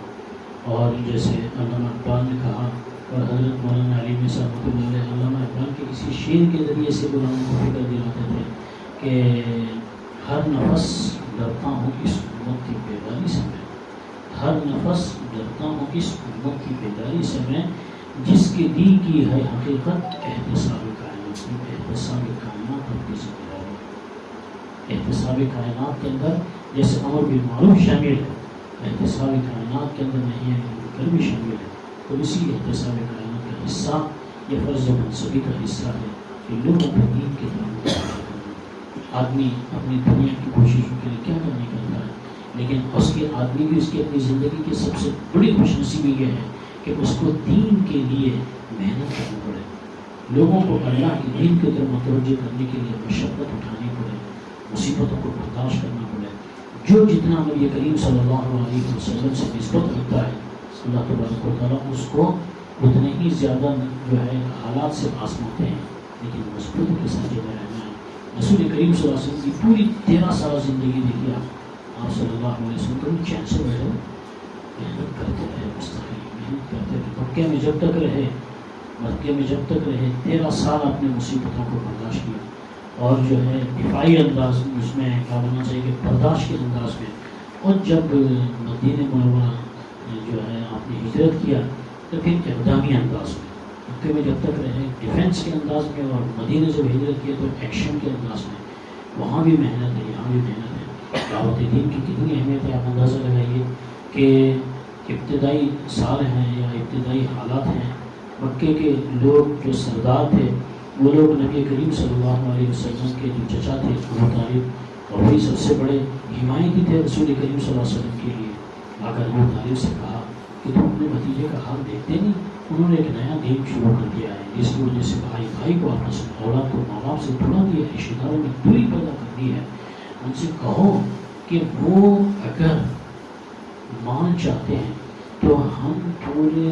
اور جیسے علامہ اقبال نے کہا، اور حضرت مولانا علی میاں صاحب رحمۃ اللہ علیہ علامہ اقبال کے کسی شعر کے ذریعے سے علماء کو فکر دلاتے تھے کہ ہر نفس ڈرتا ہوں اس امت کی بیداری سے میں، ہر نفس ڈرتا ہوں اس امت کی بیداری سے میں، جس کے دی کی ہے حقیقت احتساب کائنات، احتساب کائنات ہم کی ذمہ داری، احتساب کائنات کے اندر جیسے امر بالمعروف شامل ہے، احتساب کائنات کے اندر نہیں ہے منکر بھی شامل ہے، تو اسی احتساب کائنات کا حصہ یہ فرض و منصبی کا حصہ ہے کہ لوگوں کو دین کے طرف متوجہ کرنا، آدمی اپنی دنیا کی کوششوں کے لیے کیا نہیں کرتا ہے، لیکن اس کے آدمی کی اس کی اپنی زندگی کی سب سے بڑی خوش نصیبی یہ ہے کہ اس کو دین کے لیے محنت کرنی پڑے، لوگوں کو اللہ کے دین کی طرف متوجہ کرنے کے لیے مشقت اٹھانی پڑے، مصیبتوں کو برداشت کرنا پڑے۔ جو جتنا نبی کریم صلی اللہ علیہ وسلم سے نسبت رکھتا ہے اللہ تبارک و تعالیٰ اس کو اتنے ہی زیادہ جو ہے حالات سے آزماتے ہیں، لیکن مضبوطی کے ساتھ جمع رہنا ہے۔ رسول کریم صلی اللہ علیہ وسلم کی پوری 13 سال زندگی دیکھی آپ صلی اللہ علیہ وسلم کو چین سے بیٹھے محنت کرتے رہے، مستقل محنت کرتے رہے، مکے میں جب تک رہے 13 سال اپنے مصیبتوں کو برداشت کیا، اور جو ہے دفاعی انداز میں اس میں کیا ہونا چاہیے کہ برداشت کے انداز میں، اور جب مدینہ منورہ جو ہے آپ نے ہجرت کیا تو پھر اقدامی انداز میں، مکے میں جب تک رہے ڈیفینس کے انداز میں، اور مدینہ جب ہجرت کیا تو ایکشن کے انداز میں، وہاں بھی محنت ہے یہاں بھی محنت ہے۔ دعوت دین کی کتنی اہمیت ہے آپ اندازہ لگائیے کہ ابتدائی سال ہیں یا ابتدائی حالات ہیں، مکے کے لوگ جو سردار تھے وہ لوگ نبی کریم صلی اللہ علیہ وسلم کے جو چچا تھے ابو طالب، اور وہی سب سے بڑے حمایتی تھے رسول کریم صلی اللہ علیہ وسلم کے لیے۔ آ کر ابو طالب سے کہا کہ تم اپنے بھتیجے کا حال دیکھتے نہیں، انہوں نے ایک نیا دین شروع کر دیا ہے جس کی وجہ سے بھائی کو آپس میں، اولاد کو ماں باپ سے توڑا دیا ہے، رشتہ داروں میں دوری پیدا کر دی ہے۔ ان سے کہو کہ وہ اگر مان چاہتے ہیں تو ہم پورے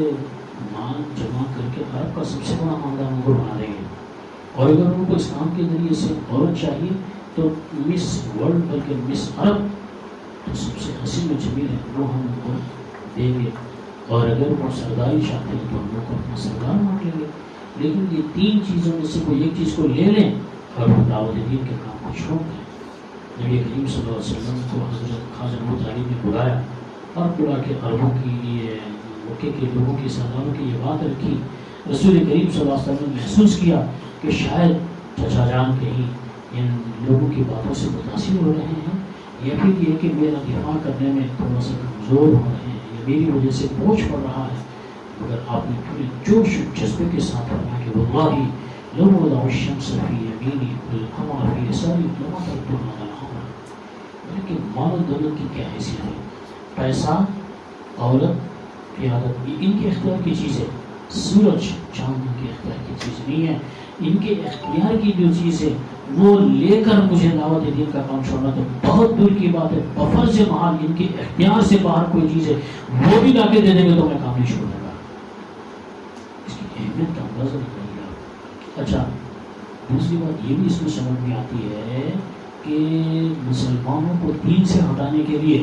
مان جمع کر کے عرب کا سب سے بڑا خاندان ان کو بنا دیں گے، اور اگر ان کو اسلام کے ذریعے سے عورت چاہیے تو مس ورلڈ بلکہ مس عرب تو سب سے حسین و جمیل ہے وہ ہم ان کو دیں گے، اور اگر وہ سرداری چاہتے ہیں تو ہم لوگ کو اپنا سردار مان لیں گے۔ لیکن یہ 3 چیزوں میں سے کوئی ایک چیز کو لے لیں اور وہ دعوت دین کے کام کو چھوڑ دیں۔ نبی کریم صلی اللہ علیہ وسلم کو حضرت خواجہ ابو طالب نے بلایا اور بلا کے عربوں کی یہ مکے کے لوگوں کی سرداروں کی یہ بات رکھی۔ رسول کریم صلی اللہ علیہ وسلم نے محسوس کیا کہ شاید چچا جان کہیں ان لوگوں کی باتوں سے متاثر ہو رہے ہیں، یا پھر یہ کہ میرا دفاع کرنے میں تھوڑا سا کمزور ہو رہے ہیں، یا میری وجہ سے بوجھ پڑ رہا ہے۔ مگر آپ نے پورے جوش و جذبے کے ساتھ فرمایا کہ واللہ لو وضع الشمس فی یمینی والقمر فی یساری لما ترکت هذا الامر۔ لیکن مال و دولت کی کیا حیثیت ہے؟ پیسہ، عورت، قیادت، یہ ان کے اختیار کی چیز ہے، سورج چاند ان کے اختیار کی چیز نہیں ہے۔ ان کے اختیار کی جو چیز ہے وہ لے کر مجھے دعوت دین کا کام چھوڑنا تو بہت دور کی بات ہے۔ بفرض محال ان کے اختیار سے باہر کوئی چیز ہے وہ بھی لا کے دے دیں گے تو میں کام نہیں چھوڑوں گا۔ اس کی اہمیت کا اندازہ نہیں گا۔ اچھا، دوسری بات یہ بھی اس میں سمجھ میں آتی ہے کہ مسلمانوں کو دین سے ہٹانے کے لیے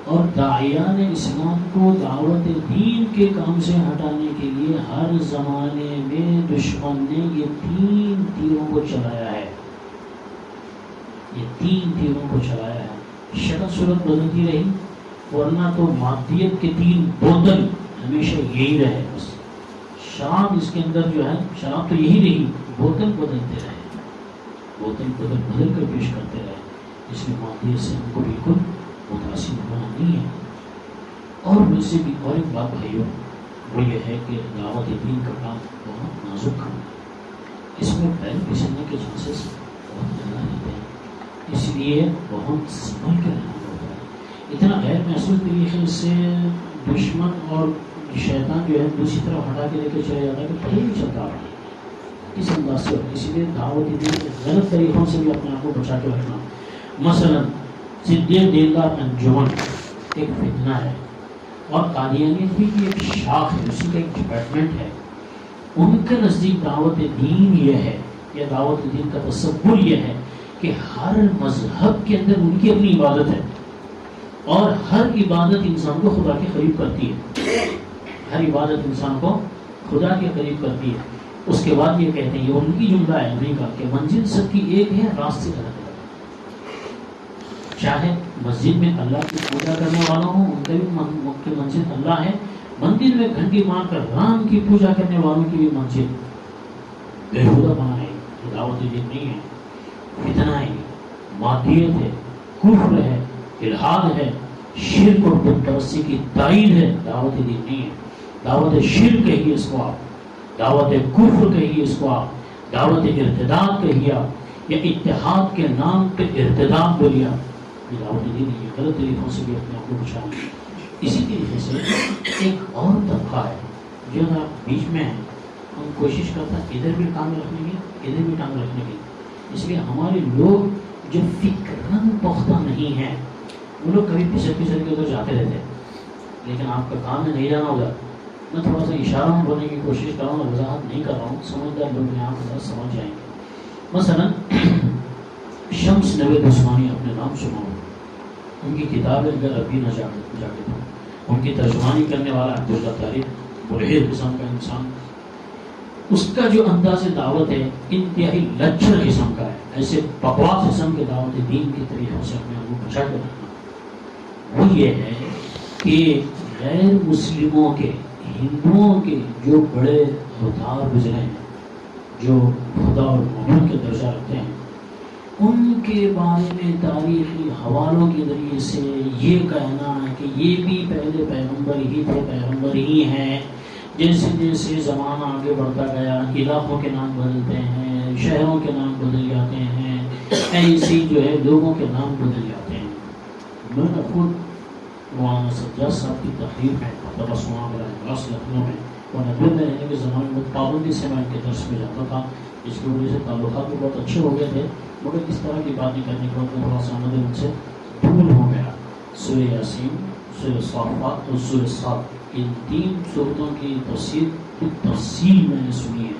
اور داعیان اسلام کو دعوت دین کے کام سے ہٹانے کے لیے ہر زمانے میں دشمن نے یہ 3 تیروں کو چلایا ہے، یہ 3 تیروں کو چلایا ہے۔ شکل صورت بدلتی رہی، ورنہ تو مادیت کے 3 بوتل ہمیشہ یہی رہے، بس شراب اس کے اندر جو ہے شراب تو یہی رہی، بوتل بدلتے رہے، بوتل بدل کر پیش کرتے رہے، اس میں مادیت سے ہم کو بالکل متاثر ہونا نہیں ہے۔ اور ویسے بھی اور ایک بات بھائیوں وہ یہ ہے کہ دعوت دین کا کام بہت نازک کام ہے، اس میں پیر پھسلنے کے چانسز بہت زیادہ رہتے ہیں، اس لیے بہت سنبھل کے رہنا ہوتا ہے۔ اتنا غیر محسوس طریقے سے دشمن اور شیطان جو ہے دوسری طرف ہٹا کے لے کے چلا جاتا ہے کہ پتہ ہی نہیں چلتا کس انداز سے، اس لیے دعوت دین کے غلط طریقوں سے بھی اپنے آپ کو بچا کے رکھنا۔ مثلا صدیق دیندار انجمن ایک فتنہ ہے، اور قادیانیت بھی ایک شاخ ہے، اسی کا ایک ڈپارٹمنٹ ہے۔ ان کے نزدیک دعوت دین یہ ہے، یا دعوت دین کا تصور یہ ہے کہ ہر مذہب کے اندر ان کی اپنی عبادت ہے، اور ہر عبادت انسان کو خدا کے قریب کرتی ہے، ہر عبادت انسان کو خدا کے قریب کرتی ہے۔ اس کے بعد یہ کہتے ہیں، یہ ان کی جملہ ہے امریکہ کہ منزل سب کی ایک ہے، راستے الگ الگ، چاہے مسجد میں اللہ کی پوجا کرنے والوں ہوں ان کی بھی منزل اللہ ہے، مندر میں گھنٹی مار کر رام کی پوجا کرنے والوں کی بھی منزل بےہودہ بنا ہے، یہ دعوت دین نہیں ہے، فتنہ ہے، مادیت ہے، کفر ہے، الحاد ہے، شرک اور بت پرستی کی تائید ہے، دعوت دین نہیں ہے۔ دعوت شرک کہیے اس کو آپ، دعوت کفر کہیے اس کو آپ، دعوت ارتداد کہیے آپ، یا اتحاد کے نام پہ ارتداد بولیا، یہ دعوت دین ہے، یہ غلط طریقوں سے بھی اپنے آپ کو بچانا. اسی طریقے سے ایک اور طبقہ ہے جو بیچ میں ہے، ہم کوشش کرتا ہے ادھر بھی ٹانگ رکھنے کی ادھر بھی ٹانگ رکھنے کی. اس لیے ہمارے لوگ جو فکراً پختہ نہیں ہیں وہ لوگ کبھی پھسل پھسل کے ادھر جاتے رہتے ہیں، لیکن آپ کا کام ہے نہیں جانا ادھر. میں تھوڑا سا اشارہ میں بولنے کی کوشش کر رہا ہوں، وضاحت نہیں کر رہا ہوں، سمجھدار لوگ یہاں پر سمجھ جائیں گے. مثلا شمس نوید عثمانی اپنے نام سنا ہو، ان کی کتابیں اگر ابھی نہ جاگے تو ان کی ترجمانی کرنے والا عبداللہ طارق بڑے قسم کا انسان، اس کا جو انداز دعوت ہے انتہائی لچر قسم کا ہے. ایسے بکواس قسم کے دعوت دین کے طریقوں سے اپنے آپ کو بچا کے رکھنا وہ یہ ہے کہ غیر مسلموں کے، ہندوؤں کے جو بڑے اوتار گزرے ہیں، جو خدا اور محمد کے درجہ رکھتے ہیں، ان کے بارے میں تاریخی حوالوں کے ذریعے سے یہ کہنا ہے کہ یہ بھی پہلے پیغمبر ہی تھے، پیغمبر ہی ہیں. جیسے جیسے زمانہ آگے بڑھتا گیا علاقوں کے نام بدلتے ہیں، شہروں کے نام بدل جاتے ہیں، ایسی جو ہے لوگوں کے نام بدل جاتے ہیں. میں نے خود مولانا سجاد صاحب کی تقریر میں لکھنؤ میں اور ندوے میں رہنے کے زمانے میں پابندی سے میں ان کے درس میں جاتا تھا، جس کی وجہ سے تعلقات بھی بہت اچھے ہو گئے تھے، مگر اس طرح کی باتیں کرنے کے بعد تھوڑا سا مدد ان سے دور ہو گیا. سورہ یاسین، سورہ صافات اور سورہ صاد، ان 3 صورتوں کی تفصیل میں نے سنی ہے.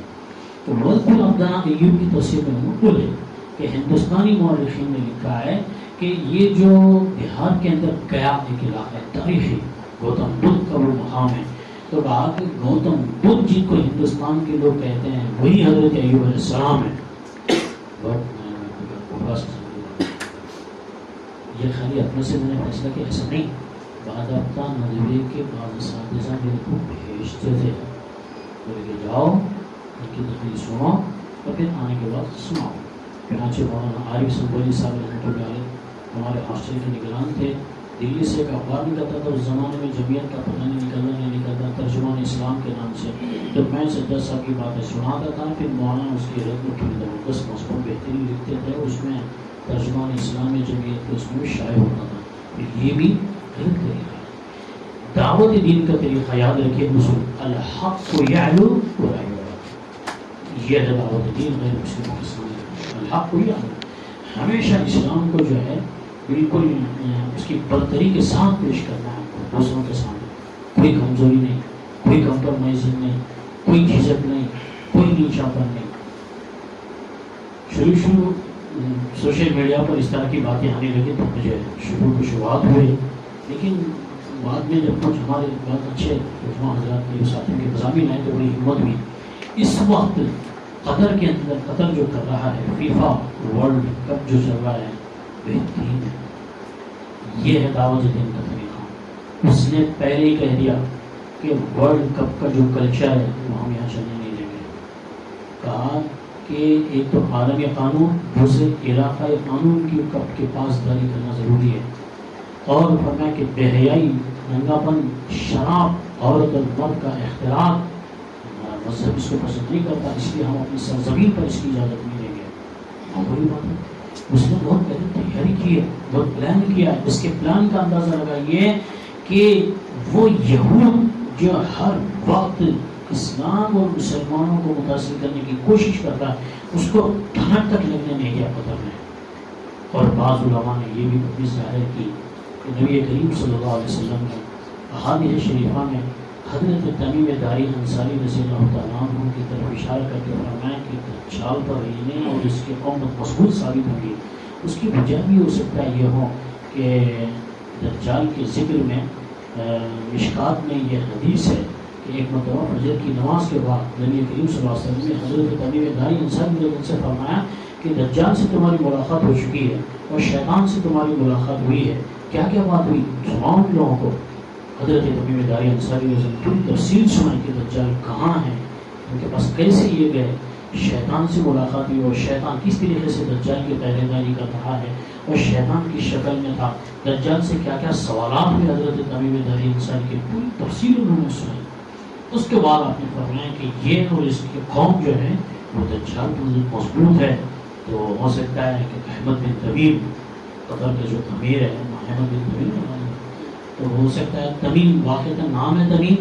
تو وقت الابدان ایوب کی تفسیر میں مقبول ہے کہ ہندوستانی مورخین نے لکھا ہے کہ یہ جو بہار کے اندر گیا ایک علاقہ ہے تاریخی، گوتم بدھ کا وہ مقام ہے. تو کہا کہ گوتم بدھ جن کو ہندوستان کے لوگ کہتے ہیں وہی حضرت ایوب علیہ السلام ہے. یہ خالی اپنے سے میں نے فیصلہ کیا، ایسا نہیں. باضابطہ ندوے کے بعض اساتذہ میرے کو بھیجتے تھے، بولے کہ جاؤ ان کی تقریر سنو اور پھر آنے کے بعد سناؤ. چنانچہ مولانا عارف سنبولی صاحب رحمۃ اللہ علیہ ہمارے ہاسٹل کے نگران تھے. دلی سے ایک اخبار نکلتا تھا اس زمانے میں، جمعیت کا پتہ نہیں نکلتا، ترجمان اسلام کے نام سے. تو میں سجاد صاحب کی باتیں سناتا تھا، پھر مولانا اس کی رد میں تھوڑی زبردست مضمون بہترین لکھتے تھے، اس میں ترجمان اسلام جمعیت کے اس میں بھی شائع ہوتا تھا. یہ بھی غلط طریقہ ہے. دعوت دین کا طریقہ یاد رکھیے، اصول الحق یعلو ولا یعلو، یہ ہے دعوت دین غیر مسلموں کے سامنے. الحق یعلو، ہمیشہ اسلام کو جو ہے بالکل اس کی برتری کے ساتھ پیش کرنا ہے دوسروں کے سامنے. کوئی کمزوری نہیں، کوئی کمپرومائزنگ نہیں، کوئی جھجک نہیں، کوئی نیچاپن نہیں. شروع سوشل میڈیا پر اس طرح کی باتیں آنے لگی تو مجھے شبہات ہوئے، لیکن بعد میں جب کچھ ہمارے بہت اچھے علماء حضرات کے ساتھیوں کے مضامین آئے تو بڑی ہمت ہوئی. اس وقت قطر کے اندر قطر جو کر رہا ہے فیفا ورلڈ کپ جو چل رہا ہے بہترین ہے. یہ ہے دعوت دین کا طریقہ. اس نے پہلے ہی کہہ دیا کہ ورلڈ کپ کا جو کلچر ہے وہ ہم یہاں چلنے نہیں دیں گے. کہا کہ ایک تو عالمی قانون، دوسرے علاقائی قانون کی کپ کے پاس داری کرنا ضروری ہے. اور فرمایا کہ بے حیائی، ننگاپن، شراب، عورت اور مرد کا اختلاط ہمارا مذہب اس کو پسند نہیں کرتا، اس لیے ہم اپنی سرزمین پر اس کی اجازت نہیں دیں گے. معمولی بات ہے. اس نے بہت پہلے تیاری کی ہے، بہت پلان کیا ہے. اس کے پلان کا اندازہ لگائیے کہ وہ یہود جو ہر وقت اسلام اور مسلمانوں کو متاثر کرنے کی کوشش کرتا ہے اس کو دھنک تک لگنے نہیں دیا قطر میں. اور بعض علماء نے یہ بھی اپنی ظاہر کی کہ نبی کریم صلی اللہ علیہ وسلم نے احادیث شریفہ میں حضرت تمیم داری انصاری رضی اللہ تعالیٰ عنہ کی طرف اشارہ کر کے فرمایا کہ دجال پر رہنے اور اس کی قومت مضبوط ثابت ہوگی. اس کی وجہ بھی ہو سکتا ہے یہ ہو کہ دجال کے ذکر میں مشکات میں یہ حدیث ہے کہ ایک مرتبہ فجر کی نماز کے بعد نبی کریم صلی اللہ علیہ وسلم نے حضرت تمیم داری انصاری نے ان سے فرمایا کہ دجال سے تمہاری ملاقات ہو چکی ہے اور شیطان سے تمہاری ملاقات ہوئی ہے. کیا کیا بات ہوئی سناؤ لوگوں کو. حضرت تمیم داری انصاری نے پوری تفصیل سنائی کہ دجال کہاں ہے، ان کے پاس کیسے یہ گئے، شیطان سے ملاقات ہوئی اور شیطان کس طریقے سے دجال کی پہرے داری کر رہا ہے اور شیطان کی شکل میں تھا. دجال سے کیا کیا سوالات ہوئے حضرت تمیم داری انصاری کی پوری تفصیل انہوں نے سنائی. اس کے بعد آپ نے فرمایا کہ یہ اور اس کی قوم جو ہے وہ دجال پر مضبوط ہے. تو ہو سکتا ہے کہ احمد بن تمیم قطر کا جو امیر ہے احمد بن تمیم، تو ہو سکتا ہے تمیم واقعہ نام ہے تمیم،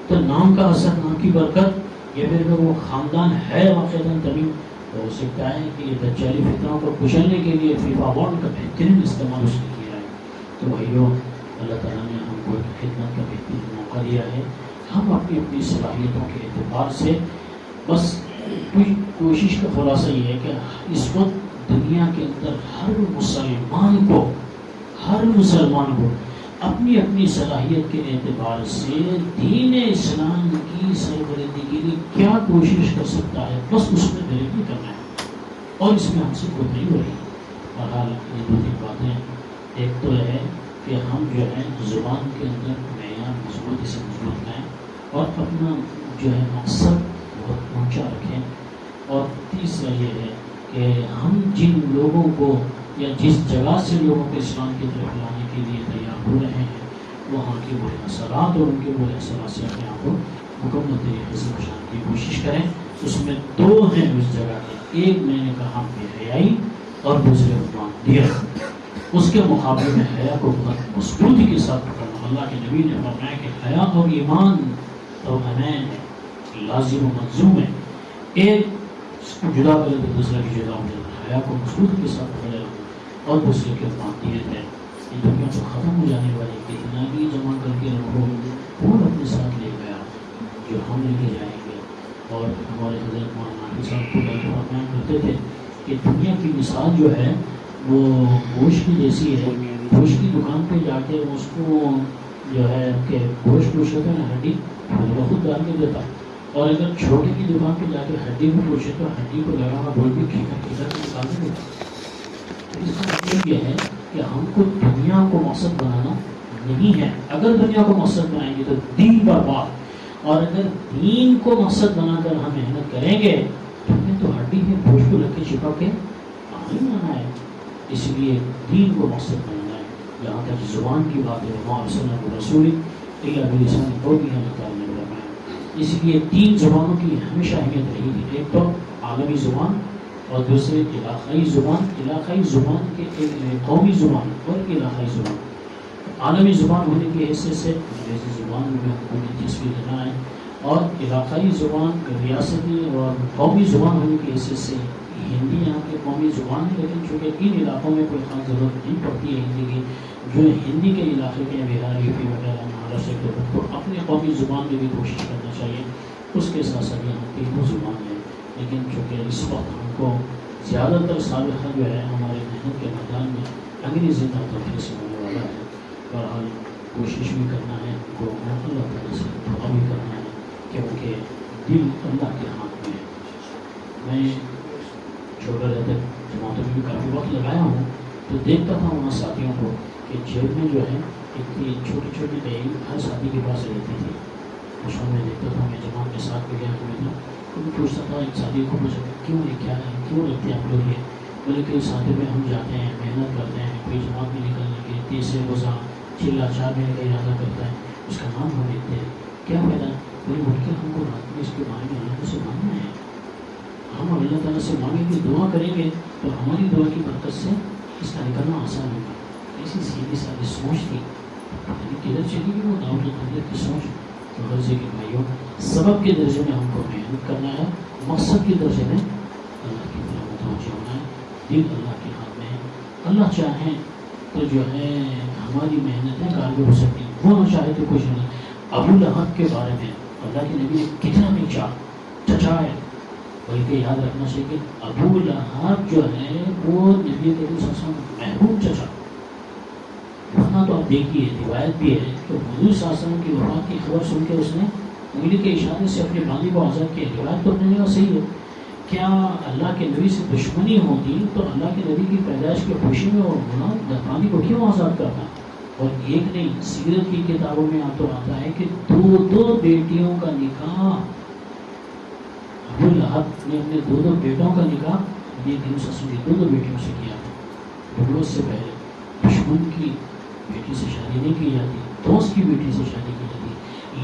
تو نام کا اثر، نام کی برکت، یا پھر وہ خاندان ہے واقعہ تمیم، تو ہو سکتا ہے کہ یہ دجالی فتنوں کو کچلنے کے لیے فیفا بانڈ کا بہترین استعمال اس نے کیا ہے۔ تو بھائیو، اللہ تعالیٰ نے ہم کو خدمت کا بہترین موقع دیا ہے، ہم اپنی اپنی صلاحیتوں کے اعتبار سے بس کوشش کا خلاصہ یہ ہے کہ اس وقت دنیا کے اندر ہر مسلمان کو اپنی اپنی صلاحیت کے اعتبار سے دین اسلام کی سربلندی کے لیے کیا کوشش کر سکتا ہے، بس اس میں بہتری کرنا ہے، اور اس میں ہم سے کوئی نہیں ہو رہی۔ بہرحال یہ دو تین باتیں، ایک تو ہے کہ ہم جو ہے زبان کے اندر معیار مضبوطی سے مضبوط کریں اور اپنا جو ہے مقصد بہت اونچا رکھیں، اور تیسرا یہ ہے کہ ہم جن لوگوں کو یا جس جگہ سے لوگوں کو اسلام کی طرف لانے کے لیے تیار ہو رہے ہیں، وہاں کے برے اثرات اور ان کے برے اثرات سے اپنے آپ کو مکمل طریقے سے بچانے کی کوشش کریں۔ اس میں دو ہیں اس جگہ کے، ایک میں نے کہا بے حیائی اور دوسرے عبادیت، اس کے مقابلے میں حیا کو بہت مضبوطی کے ساتھ پکڑنا۔ اللہ کے نبی نے فرمایا کہ حیا اور ایمان اور امین لازم و ملزوم ہے، ایک کو جدا کرے تو دوسرا بھی جدا ہو جاتا ہے۔ حیا کو مضبوطی کے ساتھ پکڑے اور دوسرے کے عبادیت ہے، یہ دنیا سے ختم ہو جانے والی کتنا بھی جمع کر کے رکھو وہ اپنے ساتھ لے گیا جو ہم لے کے جائیں گے۔ اور ہمارے حضرت مولانا حافظ صاحب کو فرمایا کرتے تھے کہ دنیا کی مثال جو ہے وہ گوشت کی جیسی ہے، گوشت کی دکان پہ جا کے اس کو جو ہے کہ گوشت پوچھے تو ہڈی وہ خود ڈال کے دیتا، اور اگر چھوٹے کی دکان پہ جا کے ہڈی کو پوچھے تو ہڈی کو لگا ہوا گوشت بھی کھینچا کے نکال دیتا۔ اس کا مطلب یہ ہے کہ ہم کو دنیا کو مقصد بنانا نہیں ہے، اگر دنیا کو مقصد بنائیں گے تو دین برباد، اور اگر دین کو مقصد بنا کر ہم محنت کریں گے تو ہمیں تو ہڈی میں گوشت کو رکھ کے چھپا کے نہیں آنا ہے، اس لیے دین کو مقصد بنانا ہے۔ یہاں تک زبان کی بات ہے، وہاں رسول رسول اللہ بلسان کو بھی ہمیں کرنے لگا ہے، اس لیے تین زبانوں کی ہمیشہ اہمیت رہی تھی، ایک تو عالمی زبان اور دوسرے علاقائی زبان، علاقائی زبان کے قومی زبان اور علاقائی زبان۔ عالمی زبان ہونے کی حیثیت سے انگریزی زبان میں ہم کو دلچسپی لینا ہے، اور علاقائی زبان ریاستی اور قومی زبان ہونے کی حیثیت سے ہندی یہاں کی قومی زبان ہے، لیکن چونکہ ان علاقوں میں کوئی خاص ضرورت نہیں پڑتی ہے ہندی کی، جو ہندی کے علاقے کے بہار یو پی وغیرہ مہاراشٹر کے لوگوں کو اپنی قومی زبان میں بھی کوشش کرنا چاہیے، اس کے ساتھ ساتھ یہاں تینوں زبان ہے، لیکن چونکہ اس وقت ہم کو زیادہ تر سابقہ جو ہے ہمارے محنت کے میدان میں انگریزی کا توفیق سے ہونے والا ہے۔ بہرحال کوشش بھی کرنا ہے ہم کو، اللہ تعالیٰ سے دعا بھی کرنا ہے کیونکہ دل اللہ کے ہاتھ میں ہے۔ میں چھوٹا رہتے جماعتوں میں بھی کافی وقت لگایا ہوں، تو دیکھتا تھا وہاں ساتھیوں کو کہ جیب میں جو ہے اتنی چھوٹی چھوٹی ڈائری ہر ساتھی کے پاس رہتی تھی۔ اس میں دیکھتا تھا، میں جماعت کے ساتھ گیا ہوئے تھا تو میں پوچھتا تھا ایک ساتھی کو، مجھے کیوں یہ کیا ہے، کیوں رکھتے ہیں آپ لوگ یہ؟ بولے کہ ساتھی میں ہم جاتے ہیں، محنت کرتے ہیں، کوئی جماعت میں نکلنے کے تیسرے روزہ چلا 4 مہینے کا ارادہ کرتا ہے، اس کا نام ہم لیتے ہیں، کیا فائدہ؟ بولے بول کے ہم کو رات میں اس کے بارے میں اللہ سے ماننا ہے، ہم اللہ تعالیٰ سے مانگیں گے، دعا کریں گے تو ہماری دعا کی برکت سے اس کا نکلنا آسان ہوگا۔ ایسی سیدھی سادھی سوچ تھی، کدھر چلی گئی وہ دعوت الطبیعت کی سوچ؟ تو غرض ہے کہ بھائیوں، سبب کے درجے میں ہم کو محنت کرنا ہے، مقصد کے درجے میں اللہ کی طرف متوجہ ہونا ہے، دل اللہ کے ہاتھ میں ہے، اللہ چاہیں تو جو ہے ہماری محنتیں کارگر ہو سکتی ہیں، وہ نہ چاہے تو کچھ نہیں۔ ابو لہب کے بارے میں اللہ کے نبی نے کتنا نہیں چچا ہے، بلکہ یاد رکھنا چاہیے کہ ابو لہب جو ہے وہ نبی کریم صلی اللہ علیہ وسلم محبوب چچا، ورنہ تو آپ دیکھیے روایت بھی ہے کہ حضور صلی اللہ علیہ وسلم کی وفات کی خبر سن کے اس نے انگلی کے اشارے سے اپنے باندی کو آزاد کیا۔ روایت تو اپنے جگہ صحیح ہے، کیا اللہ کے نبی سے دشمنی ہوتی تو اللہ کے نبی کی پیدائش کی خوشی میں وہ باندی کو کیوں آزاد کرتا؟ اور ایک نہیں، سیرت کی کتابوں میں آتا ہے کہ 2 بیٹیوں کا نکاح ابو لہب نے اپنے 2 بیٹوں کا نکاح نبی کریم صلی اللہ علیہ وسلم کی 2 بیٹیوں سے کیا تھا۔ نبوت سے پہلے دشمن کی بیٹی سے شادی نہیں کی جاتی، دوست کی بیٹی سے شادی کی جاتی،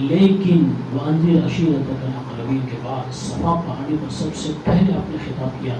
لیکن وانذر عشیرتک الاقربین کے بعد صفا پہاڑی پر سب سے پہلے آپ نے خطاب کیا